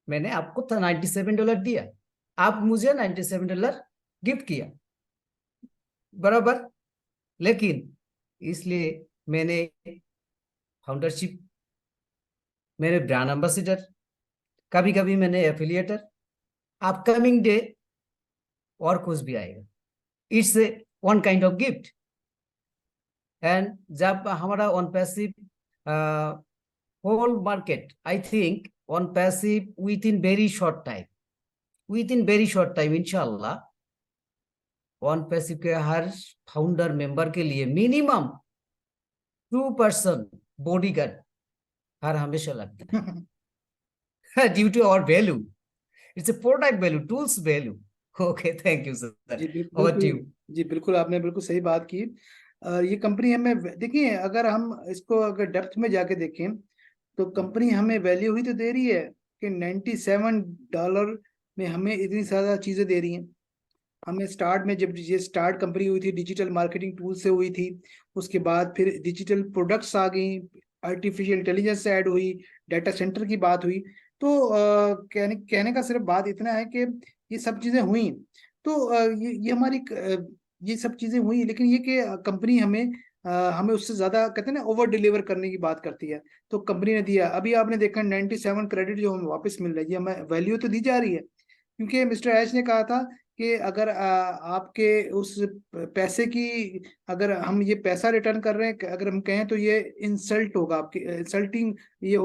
मैंने आपको $97 दिया, आप मुझे $97 गिफ्ट किया, बराबर। लेकिन इसलिए मैंने फाउंडरशिप, मेरे ब्रांड एम्बेसडर, कभी कभी मैंने एफिलिएटर, अपकमिंग डे और कुछ भी आएगा। It's one kind of gift. And जब हमारा OnPassive whole market, I think OnPassive within very short time इंशाल्लाह ऑन पैसिव के हर फाउंडर मेंबर के लिए मिनिमम 2% बॉडीगार्ड हर हमेशा लगता है due to our value. It's a product value, tools value. Okay, thank you sir. जी over to you. बिल्कुल, जी बिल्कुल, आपने बिल्कुल सही बात की। ये कंपनी हमें देखिए, अगर हम इसको अगर डेप्थ में जाके देखें तो कंपनी हमें वैल्यू ही तो दे रही है कि $97 में हमें इतनी ज्यादा चीजें दे रही हैं। हमें स्टार्ट में, जब ये स्टार्ट कंपनी हुई थी, डिजिटल मार्केटिंग टूल से हुई थी, उसके बाद फिर डिजिटल प्रोडक्ट्स आ गई, आर्टिफिशियल इंटेलिजेंस ऐड हुई, डाटा सेंटर की बात हुई। तो कहने का सिर्फ बात इतना है कि ये सब चीजें हुई। तो ये हमारी ये सब चीजें हुई, लेकिन ये कि कंपनी हमें उससे ज्यादा कहते हैं ना, ओवर डिलीवर करने की बात करती है। तो कंपनी ने दिया, अभी आपने देखा 97 क्रेडिट जो हमें वापस मिल रही है, हमें वैल्यू तो दी जा रही है, क्योंकि मिस्टर ऐश ने कहा था कि अगर आपके उस पैसे की, अगर हम ये पैसा रिटर्न कर रहे हैं, अगर हम कहें तो ये इंसल्ट होगा, आपकी इंसल्टिंग, ये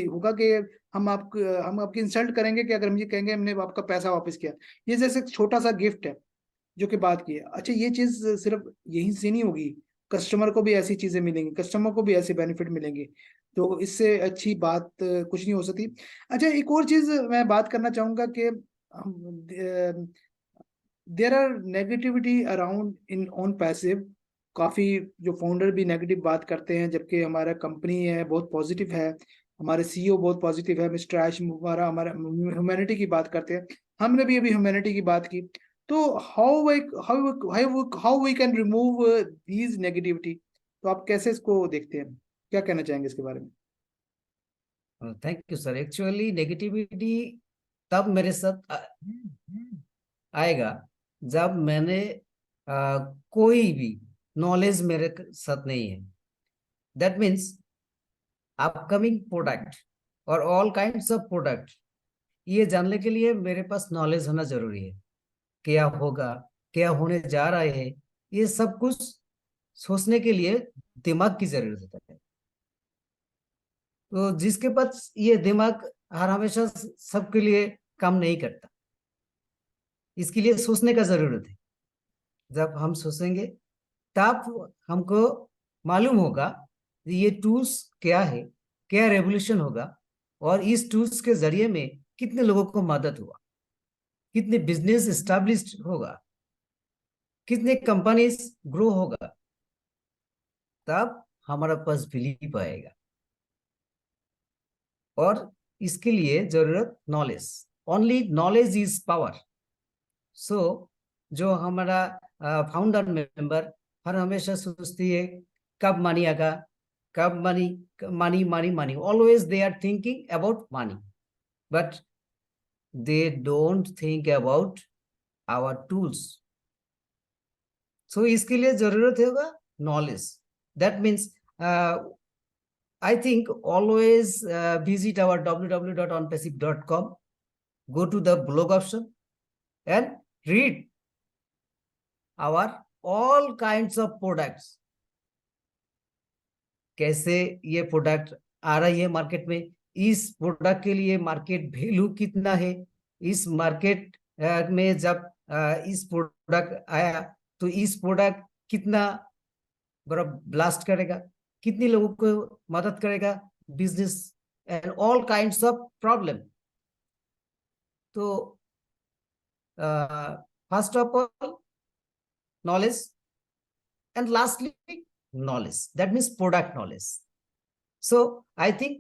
होगा कि हम आपकी इंसल्ट करेंगे कि अगर हम ये कहेंगे हमने आपका पैसा वापस किया। ये जैसे एक छोटा सा गिफ्ट है जो कि बात की है। अच्छा, ये चीज सिर्फ यहीं से नहीं होगी, कस्टमर को भी ऐसी चीजें मिलेंगी, कस्टमर को भी ऐसे बेनिफिट मिलेंगे। तो इससे अच्छी बात कुछ नहीं हो सकती। अच्छा, एक और चीज मैं बात करना चाहूंगा कि there are negativity around in OnPassive. काफी जो फाउंडर भी नेगेटिव बात करते हैं, जबकि हमारा कंपनी है बहुत पॉजिटिव है, हमारे सीईओ बहुत पॉजिटिव है, मिस्टर आश हमारा हमारा ह्यूमैनिटी की बात करते हैं। हमने भी अभी ह्यूमैनिटी की बात की। तो how we can remove these negativity? तो आप कैसे इसको देखते हैं, क्या कहना चाहेंगे इसके बारे में? Thank you sir. Actually negativity तब मेरे साथ आएगा जब मैंने कोई भी नॉलेज मेरे साथ नहीं है। दैट मीन्स अपकमिंग प्रोडक्ट और ऑल काइंड्स ऑफ प्रोडक्ट, ये जानने के लिए मेरे पास नॉलेज होना जरूरी है। क्या होगा, क्या होने जा रहा है, ये सब कुछ सोचने के लिए दिमाग की जरूरत है। तो जिसके पास ये दिमाग हर हमेशा सबके लिए काम नहीं करता, इसके लिए सोचने का जरूरत है। जब हम सोचेंगे तब हमको मालूम होगा ये टूल्स क्या है, क्या रेवोल्यूशन होगा, और इस टूल्स के जरिए में कितने लोगों को मदद हुआ, कितने बिजनेस एस्टैब्लिश्ड होगा, कितने कंपनीज ग्रो होगा। तब हमारा पास बिलीव आएगा। और इसके लिए जरूरत knowledge, only knowledge is power. So जो हमारा फाउंडर मेंबर हर हमेशा सोचती है कब मनी आएगा, कब money, money money money, always they are thinking about money, but they don't think about our tools. So इसके लिए जरूरत होगा knowledge. That means I think always visit our www.onpassive.com, go to the blog option and read our all kinds of products। कैसे ये product आ रही है market में, इस प्रोडक्ट के लिए मार्केट वैल्यू कितना है, इस मार्केट में जब इस प्रोडक्ट आया तो इस प्रोडक्ट कितना बड़ा ब्लास्ट करेगा, कितने लोगों को मदद करेगा, business and all kinds of problem. तो first of all knowledge, and lastly knowledge, that means product knowledge। So I think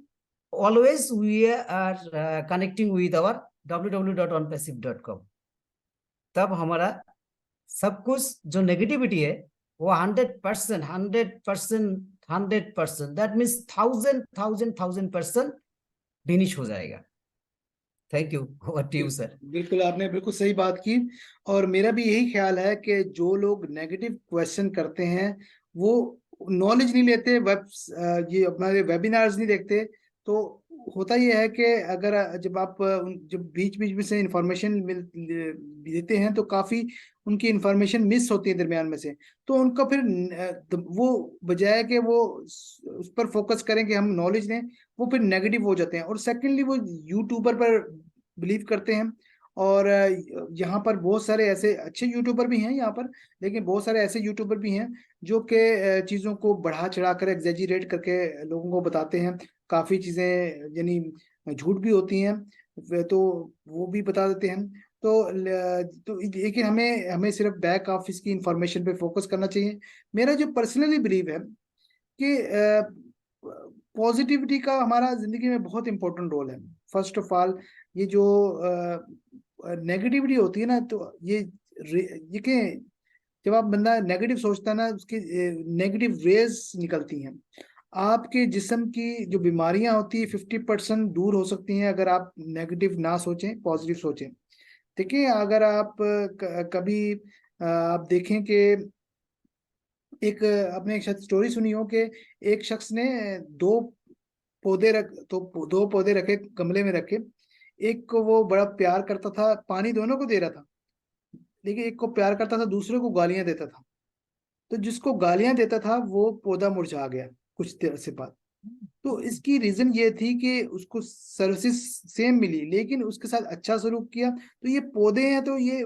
always we are connecting with our www.onpassive.com। तब हमारा सब कुछ जो नेगेटिविटी है वो 100%, 100%, दैट मीन्स 1000% फिनिश हो जाएगा। Thank you. Over to you sir. बिल्कुल, आपने बिल्कुल सही बात की। और मेरा भी यही ख्याल है कि जो लोग नेगेटिव क्वेश्चन करते हैं वो नॉलेज नहीं लेते, ये अपना वेबिनार्स नहीं देखते। तो होता ये है कि अगर जब आप जब बीच बीच में से इंफॉर्मेशन देते हैं तो काफी उनकी इंफॉर्मेशन मिस होती है दरमियान में से। तो उनका फिर वो बजाय कि वो उस पर फोकस करें कि हम नॉलेज लें, वो फिर नेगेटिव हो जाते हैं। और सेकेंडली वो यूट्यूबर पर बिलीव करते हैं। और यहाँ पर बहुत सारे ऐसे अच्छे यूट्यूबर भी हैं यहाँ पर, लेकिन बहुत सारे ऐसे यूट्यूबर भी हैं जो कि चीज़ों को बढ़ा चढ़ा कर एग्जेजरेट करके लोगों को बताते हैं। काफ़ी चीज़ें यानी झूठ भी होती हैं तो वो भी बता देते हैं। तो लेकिन हमें हमें सिर्फ बैक ऑफिस की इंफॉर्मेशन पे फोकस करना चाहिए। मेरा जो पर्सनली बिलीव है कि पॉजिटिविटी का हमारा जिंदगी में बहुत इंपॉर्टेंट रोल है। फर्स्ट ऑफ ऑल ये जो नेगेटिविटी होती है ना, तो ये कि जब आप बंदा नेगेटिव सोचता है ना, उसकी नेगेटिव रेज निकलती हैं। आपके जिस्म की जो बीमारियां होती है 50% दूर हो सकती हैं अगर आप नेगेटिव ना सोचें, पॉजिटिव सोचें। देखिए, अगर आप कभी आप देखें कि एक आपने एक शायद स्टोरी सुनी हो कि एक शख्स ने दो पौधे रखे, गमले में रखे। एक को वो बड़ा प्यार करता था, पानी दोनों को दे रहा था, लेकिन एक को प्यार करता था, दूसरे को गालियां देता था। तो जिसको गालियां देता था वो पौधा मुरझा गया कुछ देर से बाद। तो इसकी रीजन ये थी कि उसको सर्विसेज सेम मिली लेकिन उसके साथ अच्छा सलूक किया। तो ये पौधे हैं, तो ये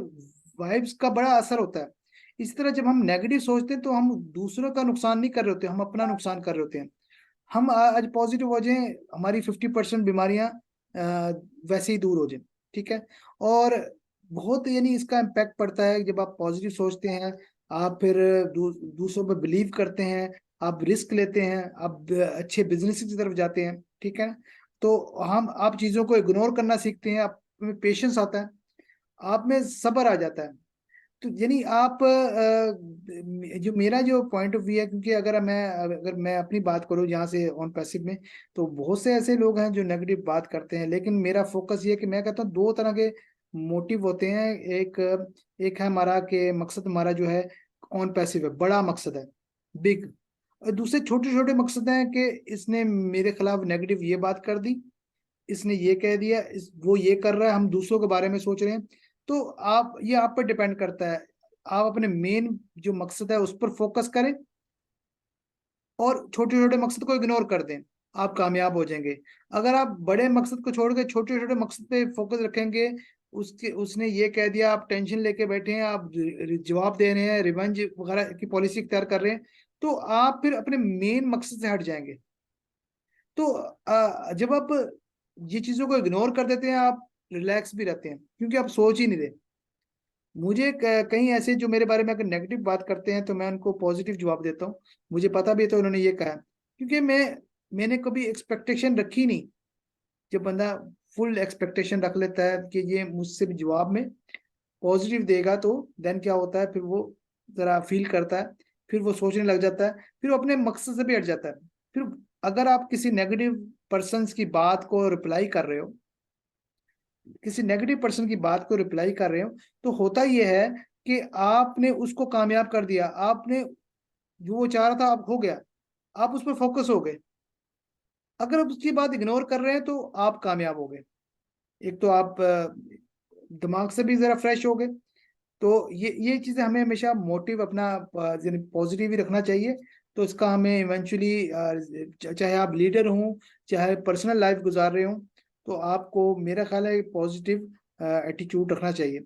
वाइब्स का बड़ा असर होता है। इस तरह जब हम नेगेटिव सोचते हैं तो हम दूसरों का नुकसान नहीं कर रहे होते, हम अपना नुकसान कर रहे होते हैं। हम आज पॉजिटिव हो जाएं, हमारी 50% बीमारियां वैसे ही दूर हो जाएं। ठीक है। और बहुत यानी इसका इम्पैक्ट पड़ता है जब आप पॉजिटिव सोचते हैं। आप फिर दूसरों पर बिलीव करते हैं, आप रिस्क लेते हैं, आप अच्छे बिजनेस की तरफ जाते हैं। ठीक है। तो आप चीजों को इग्नोर करना सीखते हैं, आप में पेशेंस आता है, आप में सब्र आ जाता है। तो यानी आप जो मेरा जो पॉइंट ऑफ व्यू है, क्योंकि अगर मैं अपनी बात करूं यहाँ से ऑन पैसिव में, तो बहुत से ऐसे लोग हैं जो नेगेटिव बात करते हैं। लेकिन मेरा फोकस ये है कि मैं कहता हूँ दो तरह के मोटिव होते हैं। एक एक है हमारा कि मकसद हमारा जो है ऑन पैसिव है, बड़ा मकसद है, बिग। और दूसरे छोटे छोटे मकसद हैं कि इसने मेरे खिलाफ नेगेटिव ये बात कर दी, इसने ये कह दिया, वो ये कर रहा है, हम दूसरों के बारे में सोच रहे हैं। तो ये आप पर डिपेंड करता है। आप अपने मेन जो मकसद है उस पर फोकस करें और छोटे छोटे मकसद को इग्नोर कर दें, आप कामयाब हो जाएंगे। अगर आप बड़े मकसद को छोड़ के छोटे छोटे मकसद पे फोकस रखेंगे, उसने ये कह दिया, आप टेंशन लेके बैठे हैं, आप जवाब दे रहे हैं, रिवेंज वगैरह की पॉलिसी इख्तियार कर रहे हैं, तो आप फिर अपने मेन मकसद से हट जाएंगे। तो जब आप ये चीजों को इग्नोर कर देते हैं, आप रिलैक्स भी रहते हैं क्योंकि आप सोच ही नहीं रहे। मुझे कहीं ऐसे जो मेरे बारे में अगर नेगेटिव बात करते हैं तो मैं उनको पॉजिटिव जवाब देता हूँ। मुझे पता भी है तो उन्होंने ये कहा, क्योंकि मैंने कभी एक्सपेक्टेशन रखी नहीं। जब बंदा फुल एक्सपेक्टेशन रख लेता है कि ये मुझसे भी जवाब में पॉजिटिव देगा, तो देन क्या होता है, फिर वो जरा फील करता है, फिर वो सोचने लग जाता है, फिर वो अपने मकसद से भी हट जाता है। फिर अगर आप किसी नेगेटिव पर्सन की बात को रिप्लाई कर रहे हो, किसी नेगेटिव पर्सन की बात को रिप्लाई कर रहे हो, तो होता ये है कि आपने उसको कामयाब कर दिया, आपने जो वो चाह रहा था आप हो गया, आप उस पर फोकस हो गए। अगर आप उसकी बात इग्नोर कर रहे हैं तो आप कामयाब हो गए। एक तो आप दिमाग से भी जरा फ्रेश हो गए। तो ये चीजें हमें हमेशा मोटिव अपना पॉजिटिव ही रखना चाहिए। तो इसका हमें इवेंचुअली, चाहे आप लीडर हों, चाहे पर्सनल लाइफ गुजार रहे हों, तो आपको मेरा ख्याल है पॉजिटिव एटीट्यूड रखना चाहिए।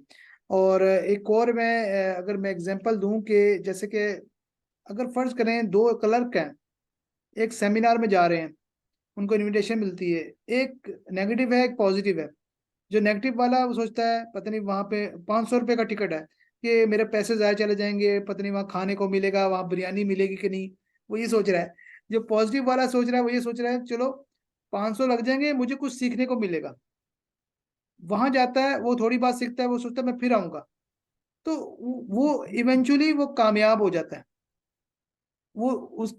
और एक और मैं अगर मैं एग्जांपल दूं कि जैसे कि अगर फर्ज करें दो क्लर्क हैं, एक सेमिनार में जा रहे हैं, उनको इनविटेशन मिलती है, एक नेगेटिव है एक पॉजिटिव है। जो नेगेटिव वाला वो सोचता है पता नहीं वहां पे 500 रुपए का टिकट है, कि मेरे पैसे जाए चले जाएंगे, पता नहीं वहां खाने को मिलेगा, वहां बिरयानी मिलेगी कि नहीं, वो ये सोच रहा है। जो पॉजिटिव वाला सोच रहा है वो ये सोच रहा है चलो 500 लग जाएंगे, मुझे कुछ सीखने को मिलेगा। वहां जाता है, वो थोड़ी बात सीखता है, वो सोचता है मैं फिर आऊंगा। तो वो इवेंचुअली वो कामयाब हो जाता है। वो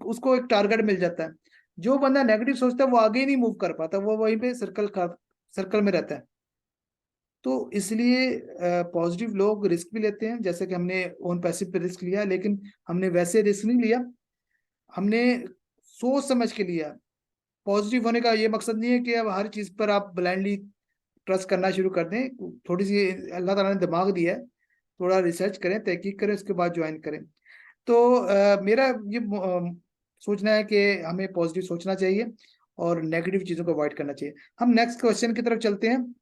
उसको एक टारगेट मिल जाता है। जो बंदा नेगेटिव सोचता है वो आगे ही नहीं मूव कर पाता, वो वहीं पे सर्कल में रहता है। तो इसलिए पॉजिटिव लोग रिस्क भी लेते हैं, जैसे कि हमने ओन पैसिव पे रिस्क लिया, लेकिन हमने वैसे रिस्क नहीं लिया, हमने सोच समझ के लिया। पॉजिटिव होने का ये मकसद नहीं है कि अब हर चीज पर आप ब्लाइंडली ट्रस्ट करना शुरू कर दें। थोड़ी सी अल्लाह ताला ने दिमाग दिया है, थोड़ा रिसर्च करें, तहकीक करें, उसके बाद ज्वाइन करें। तो मेरा ये सोचना है कि हमें पॉजिटिव सोचना चाहिए और नेगेटिव चीजों को अवॉइड करना चाहिए। हम नेक्स्ट क्वेश्चन की तरफ चलते हैं।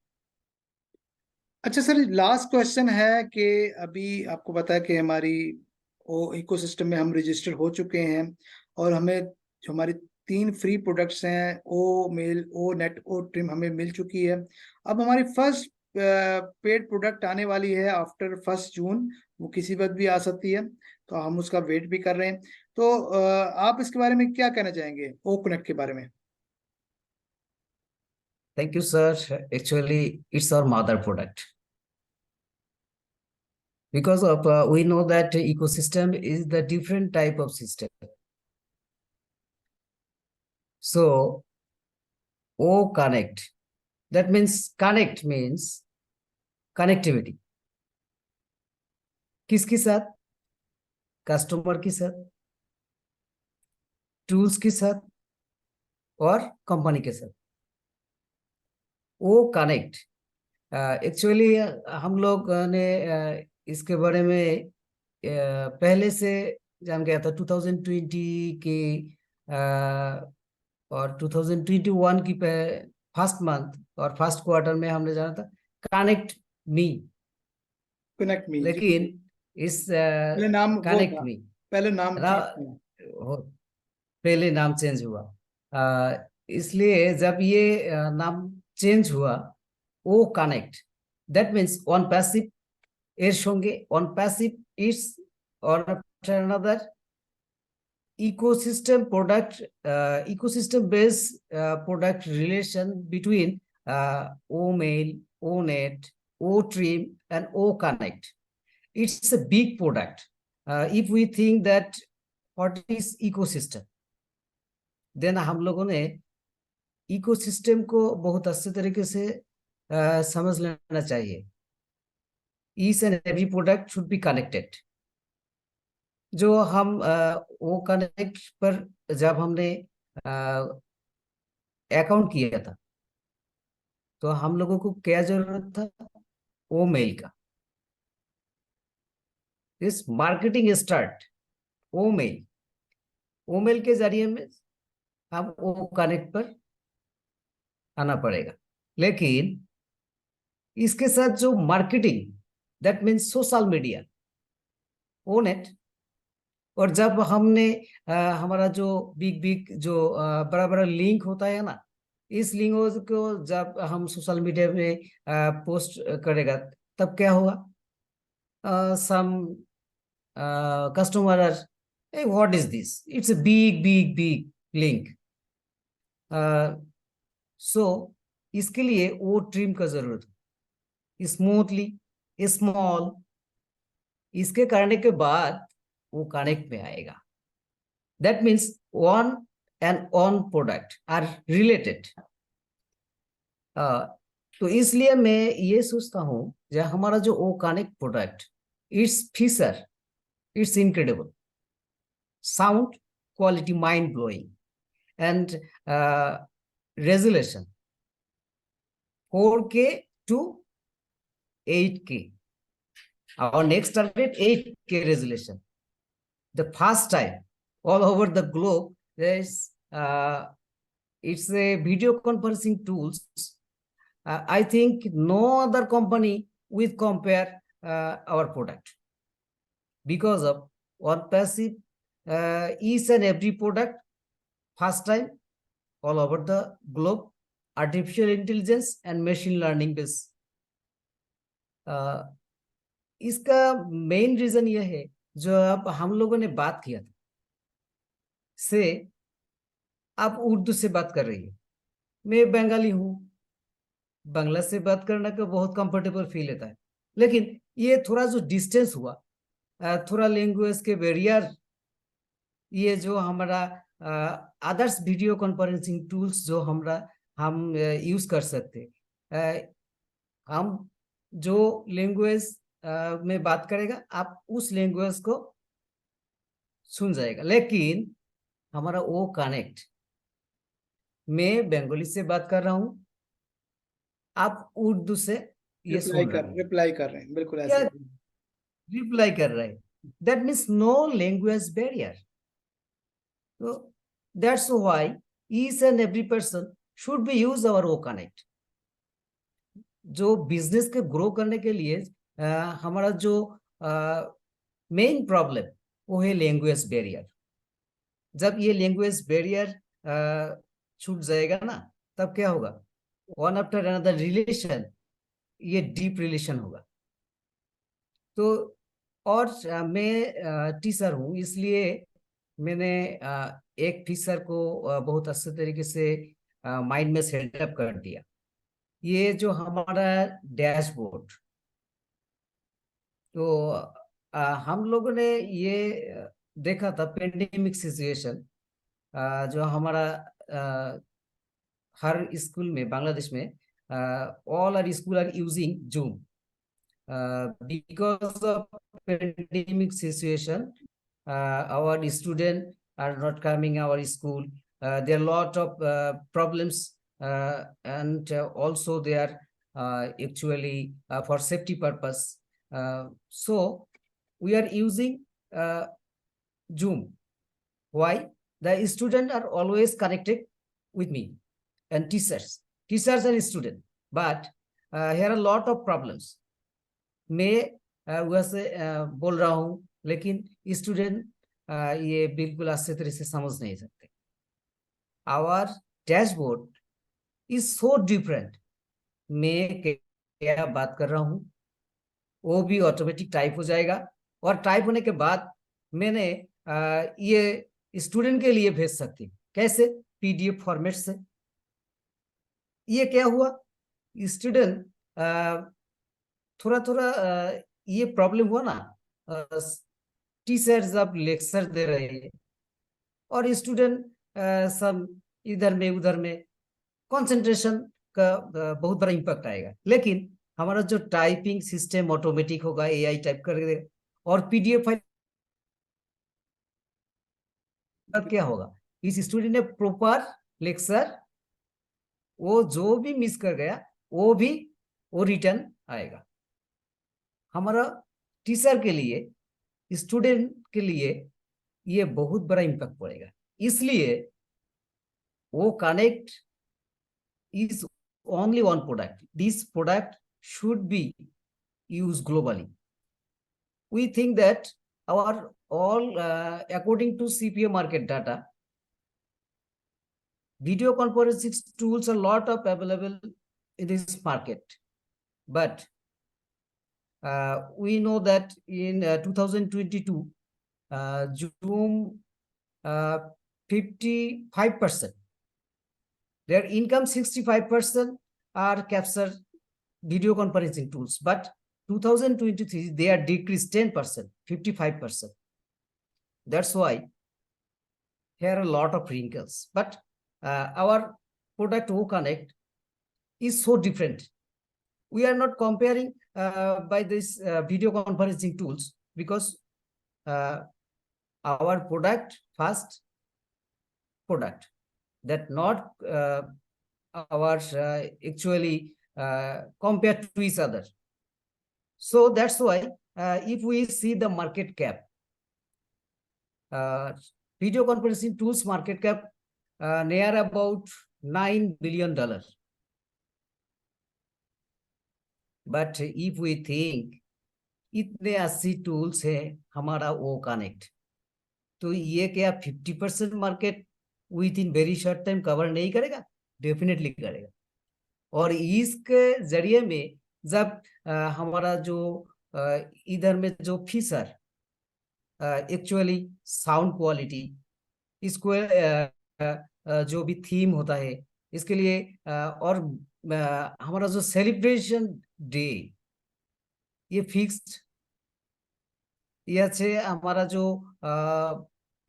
अच्छा सर, लास्ट क्वेश्चन है कि अभी आपको पता है कि हमारी वो इकोसिस्टम में हम रजिस्टर हो चुके हैं, और हमें जो हमारी 3 फ्री प्रोडक्ट्स हैं, ओ मेल, ओ नेट, ओ ट्रिम, हमें मिल चुकी है। अब हमारी फर्स्ट पेड प्रोडक्ट आने वाली है आफ्टर 1 जून। वो किसी वक्त भी आ सकती है, तो हम उसका वेट भी कर रहे हैं। तो आप इसके बारे में क्या कहना चाहेंगे, ओ कनेक्ट के बारे में? Thank you, sir. Actually, it's our mother product. Because of we know that ecosystem is the different type of system. So, O connect. That means connect means connectivity. किसके साथ? कस्टमर के साथ, टूल्स के साथ और कंपनी के साथ। ओ connect actually हम लोग ने इसके बारे में पहले से जान गया था। 2020 की और 2021 की फर्स्ट मंथ और फर्स्ट क्वार्टर में हमने जाना था कनेक्ट मी। कनेक्ट मी जी। लेकिन इस पहले नाम वो कनेक्ट था, मी पहले नाम ना चेंज। पहले नाम चेंज हुआ। इसलिए जब ये नाम चेंज हुआ O connect, that means OnPassive এর সঙ্গে on passive is or another ecosystem product, ecosystem based product relation between OMail, ONet, OTrim and OConnect. It's a big product. If we think that what is ecosystem, then हम लोगों ने ecosystem को बहुत अच्छे तरीके से समझ लेना चाहिए। Each and every product should be connected. जो हम वो कनेक्ट पर जब हमने अकाउंट किया था तो हम लोगों को क्या जरूरत था? वो मेल का। इस मार्केटिंग स्टार्ट वो मेल के जरिए में हम वो कनेक्ट पर आना पड़ेगा। लेकिन इसके साथ जो marketing, that means social media, वो नेट। और जब हमने हमारा जो बिग बिग जो बड़ा बड़ा लिंक होता है ना, इस लिंक को जब हम सोशल मीडिया में पोस्ट करेगा तब क्या होगा? Some customer are, hey, what is this? It's a big link. So इसके लिए वो ट्रिम का जरूरत है, स्मूथली, स्मॉल। इसके करने के बाद वो कनेक्ट में आएगा। That means one and on product are related. तो इसलिए मैं ये सोचता हूँ जो हमारा जो O connect product, it's feature, it's incredible, sound quality mind blowing, and resolution 4K to 8K. Our next target 8K resolution. The first time all over the globe, there's it's a video conferencing tools. I think no other company will compare our product because of one passive each and every product first time all over the globe, artificial intelligence and machine learning based. इसका main reason ये है जो अब हम लोगों ने बात किया था से आप उर्दू से बात कर रही है, मैं बंगाली हूँ, बांग्ला से बात करने का बहुत कंफर्टेबल फील होता है, लेकिन ये थोड़ा जो डिस्टेंस हुआ, थोड़ा लैंग्वेज के बैरियर, ये जो हमारा अदर्स वीडियो कॉन्फ्रेंसिंग टूल्स जो हम यूज कर सकते, हम जो लैंग्वेज में बात करेगा आप उस लैंग्वेज को सुन जाएगा, लेकिन हमारा वो कनेक्ट, मैं बंगाली से बात कर रहा हूँ, आप उर्दू से ये सुन रहे हैं, रिप्लाई कर रहे हैं, बिल्कुल क्या ऐसे। रिप्लाई कर रहे हैं, that means no language barrier. So that's why each and every person should be use our O Connect. जो बिजनेस के ग्रो करने के लिए हमारा जो मेन प्रॉब्लम वो है लैंग्वेज बैरियर. जब ये लैंग्वेज बैरियर छूट जाएगा ना, तब क्या होगा, वन आफ्टर अनदर रिलेशन, ये डीप रिलेशन होगा. तो और मैं टीचर हूँ, इसलिए मैंने एक फीचर को बहुत अच्छे तरीके से माइंड में सेटअप कर दिया. ये जो हमारा डैशबोर्ड, तो हम लोगों ने ये देखा था पेंडेमिक सिचुएशन, जो हमारा हर स्कूल में बांग्लादेश में all are school are using Zoom because of pandemic situation. Our students are not coming our school. There are a lot of problems, and also they are actually for safety purpose. So we are using Zoom. Why? The students are always connected with me and teachers and students. But here are a lot of problems. मैं वैसे बोल रहा हूँ, लेकिन student ये बिल्कुल अच्छे तरह से समझ नहीं सकते. Our dashboard is so different. मैं क्या बात कर रहा हूँ वो भी ऑटोमेटिक टाइप हो जाएगा, और टाइप होने के बाद मैंने ये स्टूडेंट के लिए भेज सकती हूँ. कैसे? पीडीएफ फॉर्मेट से. ये क्या हुआ, स्टूडेंट थोड़ा ये प्रॉब्लम हुआ ना, टीचर जब लेक्चर दे रहे हैं और स्टूडेंट सब इधर में उधर में, कंसंट्रेशन का बहुत बड़ा इम्पैक्ट आएगा. लेकिन हमारा जो टाइपिंग सिस्टम ऑटोमेटिक होगा, एआई टाइप कर देगा, और पीडीएफ फाइल क्या होगा, इस स्टूडेंट ने प्रॉपर लेक्चर, वो जो भी मिस कर गया वो रिटर्न आएगा. हमारा टीचर के लिए, स्टूडेंट के लिए ये बहुत बड़ा इम्पैक्ट पड़ेगा. इसलिए वो connect is only one product. This product should be used globally. We think that our all according to CPA market data, video conferencing tools are lot of available in this market, but we know that in 2022 Zoom 55%, their income 65% are captured video conferencing tools, but 2023 they are decreased 10%, 55%. That's why here are a lot of wrinkles, but our product O Connect is so different. we are not comparing by this video conferencing tools, because our product first product, that not our actually compared to each other. So that's why if we see the market cap, video conferencing tools market cap near about $9 billion. But if we think इतने 80 tools है हमारा वो connect, तो ये क्या 50% market with in very short time cover नहीं करेगा? Definitely करेगा। और इसके जरिए में जब हमारा जो इधर में जो फीचर एक्चुअली साउंड क्वालिटी, इसको जो भी थीम होता है इसके लिए और हमारा जो सेलिब्रेशन डे, ये फिक्स्ड, ये अच्छे हमारा जो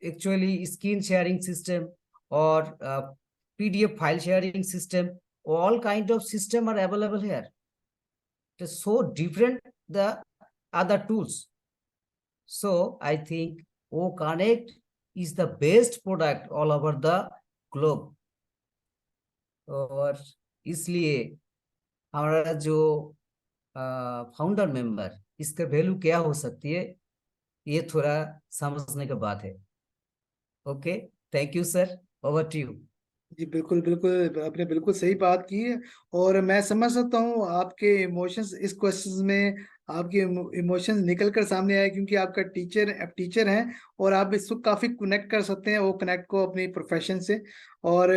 एक्चुअली स्क्रीन शेयरिंग सिस्टम और PDF file sharing system, all kind of system are available here. It is so different the other tools. So I think OConnect is the best product all over the globe. और इसलिए हमारा जो founder member, इसका value क्या हो सकती है, ये थोड़ा समझने की बात है। Okay, thank you sir, over to you. जी बिल्कुल बिल्कुल, आपने बिल्कुल सही बात की है। और मैं समझ सकता हूँ आपके इमोशंस इस क्वेश्चन में, आपके इमोशंस निकल कर सामने आए, क्योंकि आपका टीचर हैं और आप इसको काफी कनेक्ट कर सकते हैं, वो कनेक्ट को अपनी प्रोफेशन से। और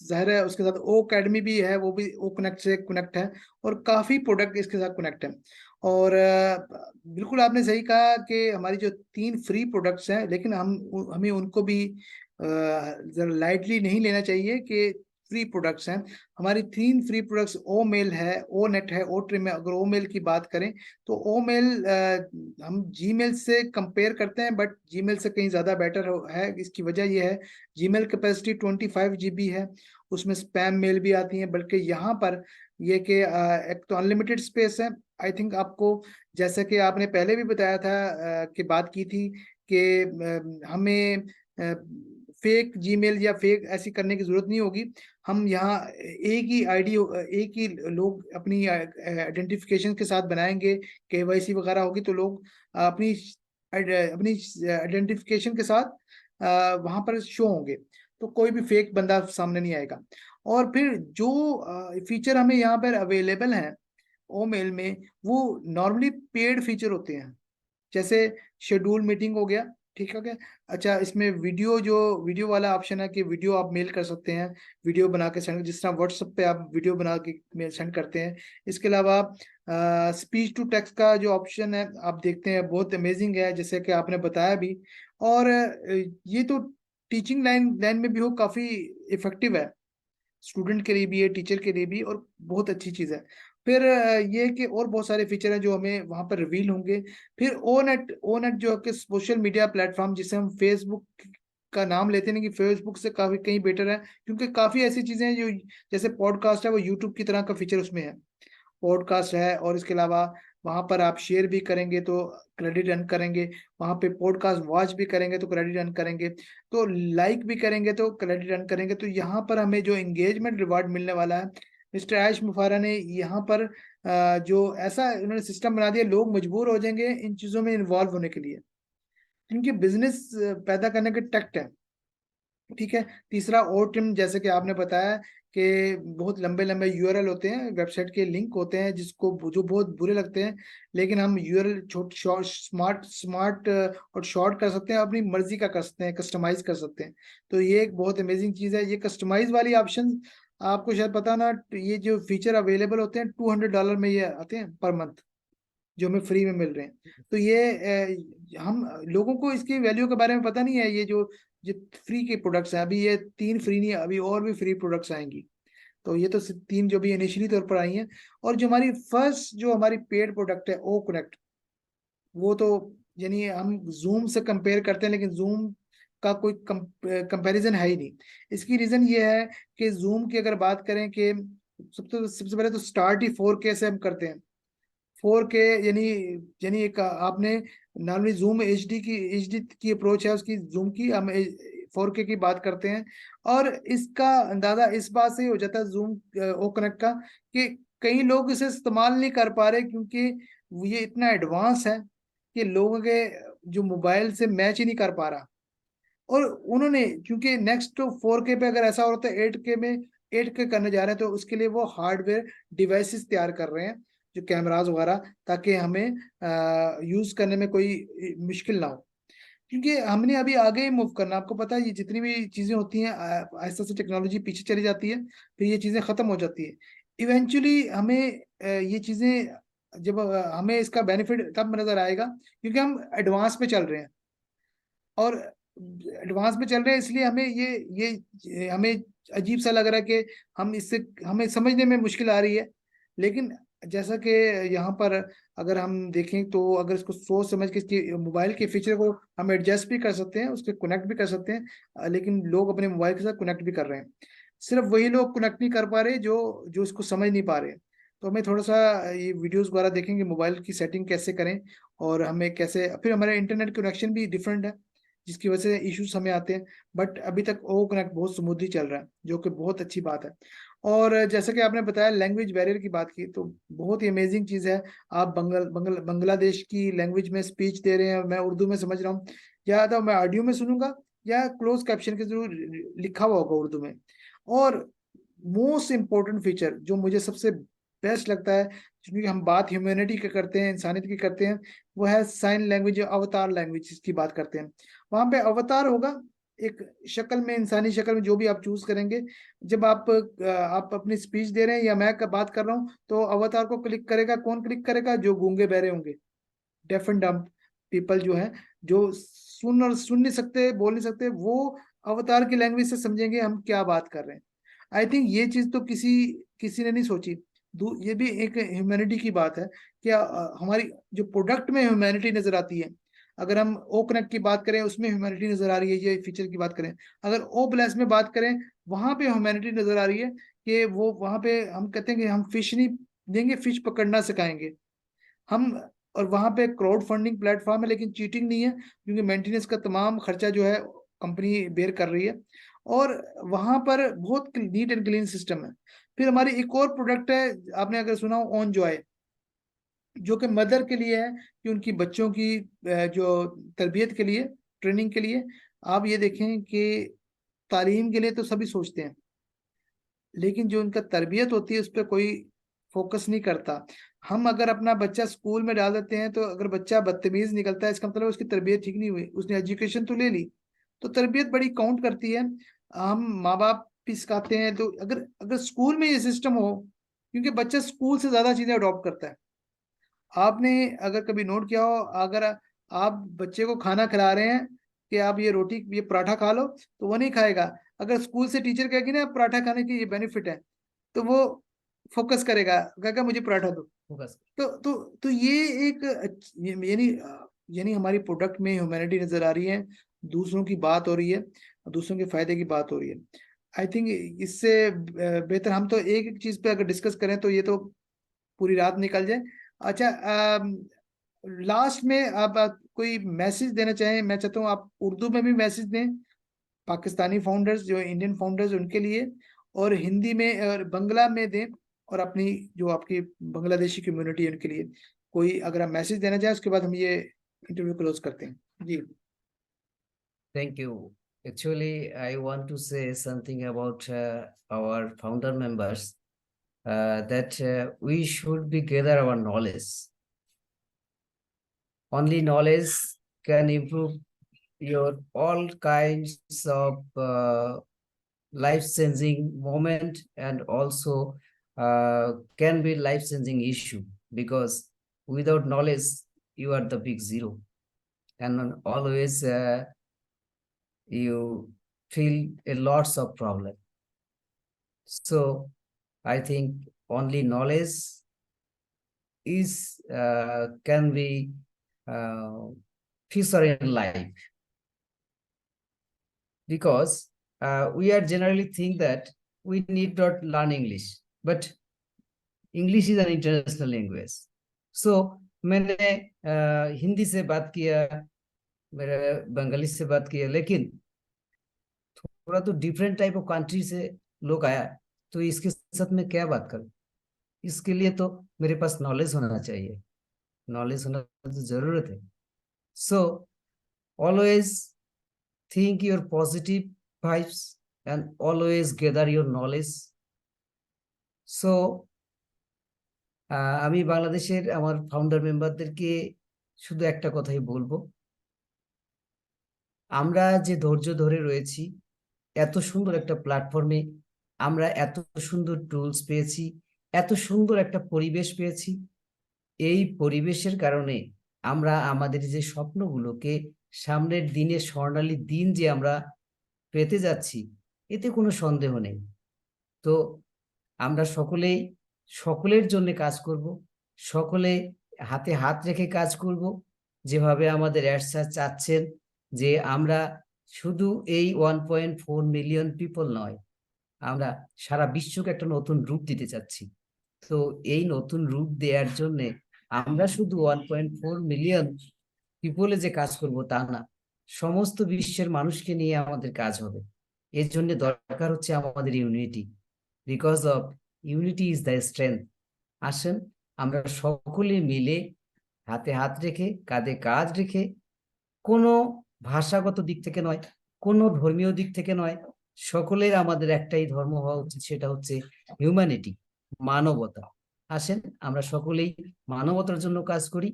जाहिर है उसके साथ ओ अकेडमी भी है, वो भी ओ कनेक्ट से कनेक्ट है, और काफी प्रोडक्ट इसके साथ कनेक्ट है। और बिल्कुल आपने सही कहा कि हमारी जो 3 फ्री प्रोडक्ट्स हैं, लेकिन हमें उनको भी जरा लाइटली नहीं लेना चाहिए कि फ्री प्रोडक्ट्स हैं। हमारी 3 फ्री प्रोडक्ट्स ओ मेल है, ओ नेट है, ओ ट्रिम है। अगर ओ मेल की बात करें तो ओ मेल हम जीमेल से कंपेयर करते हैं, बट जीमेल से कहीं ज़्यादा बेटर है। इसकी वजह यह है, जीमेल कैपेसिटी 25 GB है, उसमें स्पैम मेल भी आती हैं, बल्कि यहाँ पर ये कि एक तो अनलिमिटेड स्पेस है। आई थिंक आपको, जैसा कि आपने पहले भी बताया था कि बात की थी कि हमें फेक जीमेल या फेक ऐसी करने की जरूरत नहीं होगी। हम यहाँ एक ही आईडी, एक ही लोग अपनी आइडेंटिफिकेशन के साथ बनाएंगे, KYC वगैरह होगी तो लोग अपनी अपनी आइडेंटिफिकेशन के साथ वहां पर शो होंगे, तो कोई भी फेक बंदा सामने नहीं आएगा। और फिर जो फीचर हमें यहाँ पर अवेलेबल हैं ओ मेल में, वो नॉर्मली पेड फीचर होते हैं, जैसे शेड्यूल मीटिंग हो गया, ठीक है क्या। अच्छा, इसमें वीडियो वाला ऑप्शन है कि वीडियो आप मेल कर सकते हैं, वीडियो बना के सेंड, जिस तरह व्हाट्सएप पे आप वीडियो बना के मेल सेंड करते हैं। इसके अलावा स्पीच टू टेक्स्ट का जो ऑप्शन है आप देखते हैं, बहुत अमेजिंग है, जैसे कि आपने बताया भी। और ये तो टीचिंग लाइन में भी हो काफी इफेक्टिव है, स्टूडेंट के लिए भी है, टीचर के लिए भी, और बहुत अच्छी चीज है। फिर ये कि और बहुत सारे फीचर हैं जो हमें वहां पर रिवील होंगे। फिर ओनेट जो है कि सोशल मीडिया प्लेटफॉर्म, जिसे हम फेसबुक का नाम लेते हैं कि फेसबुक से काफी कहीं बेटर है, क्योंकि काफी ऐसी चीजें हैं जो, जैसे पॉडकास्ट है, वो यूट्यूब की तरह का फीचर उसमें है, पॉडकास्ट है। और इसके अलावा वहां पर आप शेयर भी करेंगे तो क्रेडिट अर्न करेंगे, वहां पे पॉडकास्ट वॉच भी करेंगे तो क्रेडिट अर्न करेंगे, तो लाइक भी करेंगे तो क्रेडिट अर्न करेंगे। तो यहाँ पर हमें जो एंगेजमेंट रिवार्ड मिलने वाला है, मिस्टर ऐश मुफारा ने यहाँ पर जो ऐसा उन्होंने सिस्टम बना दिया, लोग मजबूर हो जाएंगे इन चीजों में इन्वॉल्व होने के लिए, क्योंकि बिजनेस पैदा करने के टैक्ट है, ठीक है। तीसरा OTIM, जैसे कि आपने बताया कि बहुत लंबे लंबे URL होते हैं, वेबसाइट के लिंक होते हैं जिसको जो बहुत बुरे लगते हैं, लेकिन हम URL छोट शॉर्ट स्मार्ट और शॉर्ट कर सकते हैं, अपनी मर्जी का कर सकते हैं, कस्टमाइज कर सकते हैं। तो ये एक बहुत अमेजिंग चीज है। ये कस्टमाइज वाली ऑप्शन आपको शायद पता ना, ये जो फीचर अवेलेबल होते हैं $200 में ये आते हैं पर मंथ, जो हमें फ्री में मिल रहे हैं। तो ये हम लोगों को इसकी वैल्यू के बारे में पता नहीं है। ये जो फ्री के प्रोडक्ट्स हैं, अभी ये 3 फ्री नहीं, अभी और भी फ्री प्रोडक्ट्स आएंगी। तो ये तो सिर्फ 3 जो भी इनिशियली तौर पर आई हैं। और जो हमारी फर्स्ट जो हमारी पेड प्रोडक्ट है ओ कनेक्ट, वो तो यानी हम जूम से कंपेयर करते हैं, लेकिन जूम का कोई कंपैरिजन है ही नहीं। इसकी रीजन ये है कि जूम की अगर बात करें कि सबसे पहले तो स्टार्ट ही 4K से हम करते हैं। 4K यानी यानी एक आपने नॉर्मली जूम एचडी की अप्रोच है उसकी, जूम की, हम 4K की बात करते हैं। और इसका अंदाजा इस बात से ही हो जाता है जूम ओ कनेक्ट का, कि कई लोग इसे इस्तेमाल नहीं कर पा रहे क्योंकि ये इतना एडवांस है कि लोगों के जो मोबाइल से मैच ही नहीं कर पा रहा। और उन्होंने क्योंकि नेक्स्ट तो 4K पे अगर ऐसा हो रहा है 8K में 8K करने जा रहे हैं, तो उसके लिए वो हार्डवेयर डिवाइसेस तैयार कर रहे हैं, जो कैमराज वगैरह, ताकि हमें यूज करने में कोई मुश्किल ना हो। क्योंकि हमने अभी आगे ही मूव करना, आपको पता है ये जितनी भी चीजें होती हैं आहिस्ता से टेक्नोलॉजी पीछे चली जाती है, फिर ये चीजें खत्म हो जाती है। इवेंचुअली हमें ये चीजें जब हमें इसका बेनिफिट तब नजर आएगा क्योंकि हम एडवांस पे चल रहे हैं। और एडवांस में चल रहे हैं इसलिए हमें ये हमें अजीब सा लग रहा है कि हम इससे हमें समझने में मुश्किल आ रही है। लेकिन जैसा कि यहाँ पर अगर हम देखें तो अगर इसको सोच समझ के इसकी मोबाइल के फीचर को हम एडजस्ट भी कर सकते हैं, उसके कनेक्ट भी कर सकते हैं। लेकिन लोग अपने मोबाइल के साथ कनेक्ट भी कर रहे हैं। सिर्फ वही लोग कनेक्ट नहीं कर पा रहे जो जो इसको समझ नहीं पा रहे। तो हमें थोड़ा सा ये वीडियोस वगैरह देखेंगे मोबाइल की सेटिंग कैसे करें, और हमें कैसे, फिर हमारे इंटरनेट कनेक्शन भी डिफरेंट है जिसकी वजह से इश्यूज हमें आते हैं। बट अभी तक ओ कनेक्ट बहुत स्मूथली चल रहा है, जो कि बहुत अच्छी बात है। और जैसा कि आपने बताया लैंग्वेज बैरियर की बात की, तो बहुत ही अमेजिंग चीज़ है। आप बांग्लादेश की लैंग्वेज में स्पीच दे रहे हैं, मैं उर्दू में समझ रहा हूँ, या तो मैं ऑडियो में सुनूंगा या क्लोज कैप्शन के जरूर लिखा हुआ होगा उर्दू में। और मोस्ट इम्पोर्टेंट फीचर जो मुझे सबसे बेस्ट लगता है, क्योंकि हम बात ह्यूमैनिटी की करते हैं, इंसानियत की करते हैं, वो है साइन लैंग्वेज, अवतार लैंग्वेज की बात करते हैं। वहां पे अवतार होगा, एक शक्ल में, इंसानी शक्ल में, जो भी आप चूज करेंगे। जब आप अपनी स्पीच दे रहे हैं या मैं बात कर रहा हूँ, तो अवतार को क्लिक करेगा, कौन क्लिक करेगा? जो गूंगे बहरे होंगे, डेफ एंड डम्ब पीपल जो है, जो सुन नहीं सकते, बोल नहीं सकते, वो अवतार की लैंग्वेज से समझेंगे हम क्या बात कर रहे हैं। आई थिंक ये चीज तो किसी किसी ने नहीं सोची। ये भी एक ह्यूमैनिटी की बात है कि हमारी जो प्रोडक्ट में ह्यूमैनिटी नजर आती है। अगर हम ओ कनेक्ट की बात करें उसमें ह्यूमैनिटी नजर आ रही है, ये फीचर की बात करें। अगर ओ प्लस में बात करें, वहां पे ह्यूमैनिटी नजर आ रही है कि वो वहां पे हम कहते हैं कि हम फिश नहीं देंगे, फिश पकड़ना सिखाएंगे हम। और वहां पे क्राउड फंडिंग प्लेटफॉर्म है, लेकिन चीटिंग नहीं है क्योंकि मेंटेनेंस का तमाम खर्चा जो है कंपनी बेयर कर रही है। और वहां पर बहुत नीट एंड क्लीन सिस्टम है। फिर हमारी एक और प्रोडक्ट है, आपने अगर सुना हो, ऑन जॉय, जो कि मदर के लिए है, कि उनकी बच्चों की जो तरबियत के लिए, ट्रेनिंग के लिए। आप ये देखें कि तालीम के लिए तो सभी सोचते हैं, लेकिन जो उनका तरबियत होती है उस पर कोई फोकस नहीं करता। हम अगर अपना बच्चा स्कूल में डाल देते हैं, तो अगर बच्चा बदतमीज निकलता है, इसका मतलब उसकी तरबियत ठीक नहीं हुई, उसने एजुकेशन तो ले ली, तो तरबियत बड़ी काउंट करती है। हम माँ बाप भी सिखाते हैं, तो अगर अगर स्कूल में ये सिस्टम हो, क्योंकि बच्चा स्कूल से ज्यादा चीजें अडॉप्ट करता है। आपने अगर कभी नोट किया हो, अगर आप बच्चे को खाना खिला रहे हैं कि आप ये रोटी, ये पराठा खा लो, तो वो नहीं खाएगा। अगर स्कूल से टीचर कहेगी ना पराठा खाने की ये बेनिफिट है, तो वो फोकस करेगा, कहेगा मुझे पराठा दो। फोकस। तो ये एक यानी यानी हमारी प्रोडक्ट में ह्यूमैनिटी नजर आ रही है, दूसरों की बात हो रही है, दूसरों के फायदे की बात हो रही है। आई थिंक इससे बेहतर हम तो एक एक चीज पे अगर डिस्कस करें तो ये तो पूरी रात निकल जाए। अच्छा, लास्ट में आप कोई मैसेज देना चाहें? मैं चाहता हूँ आप उर्दू में भी मैसेज दें, पाकिस्तानी फाउंडर्स जो इंडियन फाउंडर्स उनके लिए, और हिंदी में और बंगला में दें, और अपनी जो आपकी बांग्लादेशी कम्युनिटी है उनके लिए कोई अगर आप मैसेज देना चाहें, उसके बाद हम ये इंटरव्यू क्लोज करते हैं जी। Thank you. Actually, I want to say something about our founder members, that we should be gather our knowledge. Only knowledge can improve your all kinds of life-changing moment, and also can be life-changing issue, because without knowledge you are the big zero, and always you feel a lots of problem. So I think only knowledge is can be uh, feature in life, because we are generally think that we need not learn English. but English is an international language. So मैंने हिंदी से बात किया, मेरा बंगाली से बात किया, लेकिन थोड़ा तो डिफरेंट टाइप ऑफ कंट्री से लोग आया, तो इसके साथ मैं क्या बात करूं? इसके लिए तो मेरे पास नॉलेज होना चाहिए, नॉलेज होना तो जरूरत है. So always think your positive vibes and always gather your knowledge. So আমি বাংলাদেশের আমার ফাউন্ডার মেম্বারদেরকে শুধু একটা কথাই বলবো, আমরা যে ধৈর্য ধরে রয়েছি, এত সুন্দর একটা প্ল্যাটফর্মে আমরা এত সুন্দর টুলস পেয়েছি, এত সুন্দর একটা পরিবেশ পেয়েছি. এই পরিবেশের কারণে আমরা আমাদের যে স্বপ্নগুলোকে সামনের দিনে স্বর্ণালী দিন যে আমরা পেতে যাচ্ছি, এতে কোনো সন্দেহ নেই. তো আমরা সকলেই সকলের জন্য কাজ করব, সকলে হাতে হাত রেখে কাজ করব, যেভাবে আমাদের অ্যাড স্যার চাচ্ছেন যে আমরা শুধু এই 1.4 মিলিয়ন পিপল নয়, আমরা সারা বিশ্বকে একটা নতুন রূপ দিতে চাচ্ছি. তো এই নতুন রূপ দেওয়ার জন্যে আমরা শুধু 1.4 মিলিয়ন পিপলে যে কাজ করব তা না, সমস্ত বিশ্বের মানুষকে নিয়ে আমাদের কাজ হবে. এর জন্য দরকার হচ্ছে আমাদের unity, because of unity is the strength. আসেন আমরা সকলে মিলে হাতে হাত রেখে কাঁধে কাঁধ রেখে, কোনো ভাষাগত দিক থেকে নয়, কোনো ধর্মীয় দিক থেকে নয়, সকলের আমাদের একটাই ধর্ম হওয়া উচিত, সেটা হচ্ছে হিউম্যানিটি, মানবতা. আসেন আমরা সকলেই মানবতার জন্য কাজ করি.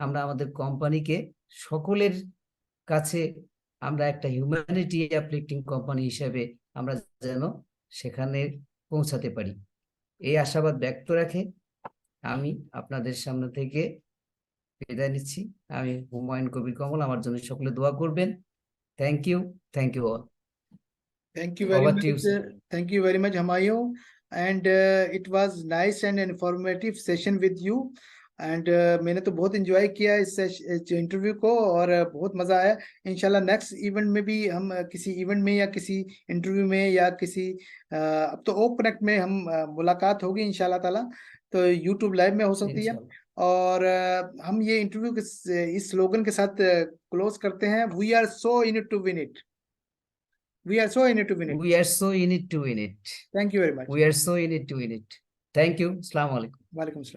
আমরা আমাদের কোম্পানিকে সকলের কাছে আমরা একটা হিউম্যানিটি অ্যাপ্লিফটিং কোম্পানি হিসেবে আমরা যেন সেখানে পৌঁছাতে পারি, এই আশাবাদ ব্যক্ত রাখে আমি আপনাদের সামনে থেকে বিদায় নিচ্ছি. আমি হুমায়ুন কবির কমল. আমার জন্য সকলে দোয়া করবেন. Thank you all. Thank you very Over much. to you, sir. Thank you very much, Humayun. And it was nice and informative session with you. And मैंने तो बहुत एंजॉय किया इस इंटरव्यू को, और बहुत मजा आया. इंशाल्लाह नेक्स्ट इवेंट में भी हम किसी इवेंट में या किसी इंटरव्यू में या किसी अब तो ओप कनेक्ट में हम मुलाकात होगी इंशाल्लाह ताला. तो यूट्यूब लाइव में हो सकती है. और हम ये इंटरव्यू इस स्लोगन के साथ क्लोज करते हैं. We are so in it to win it. We are so in it to win it. We are so in it to win it. Thank you very much. We are so in it to win it. Thank you. Assalamu alaikum. Walaikum Assalam.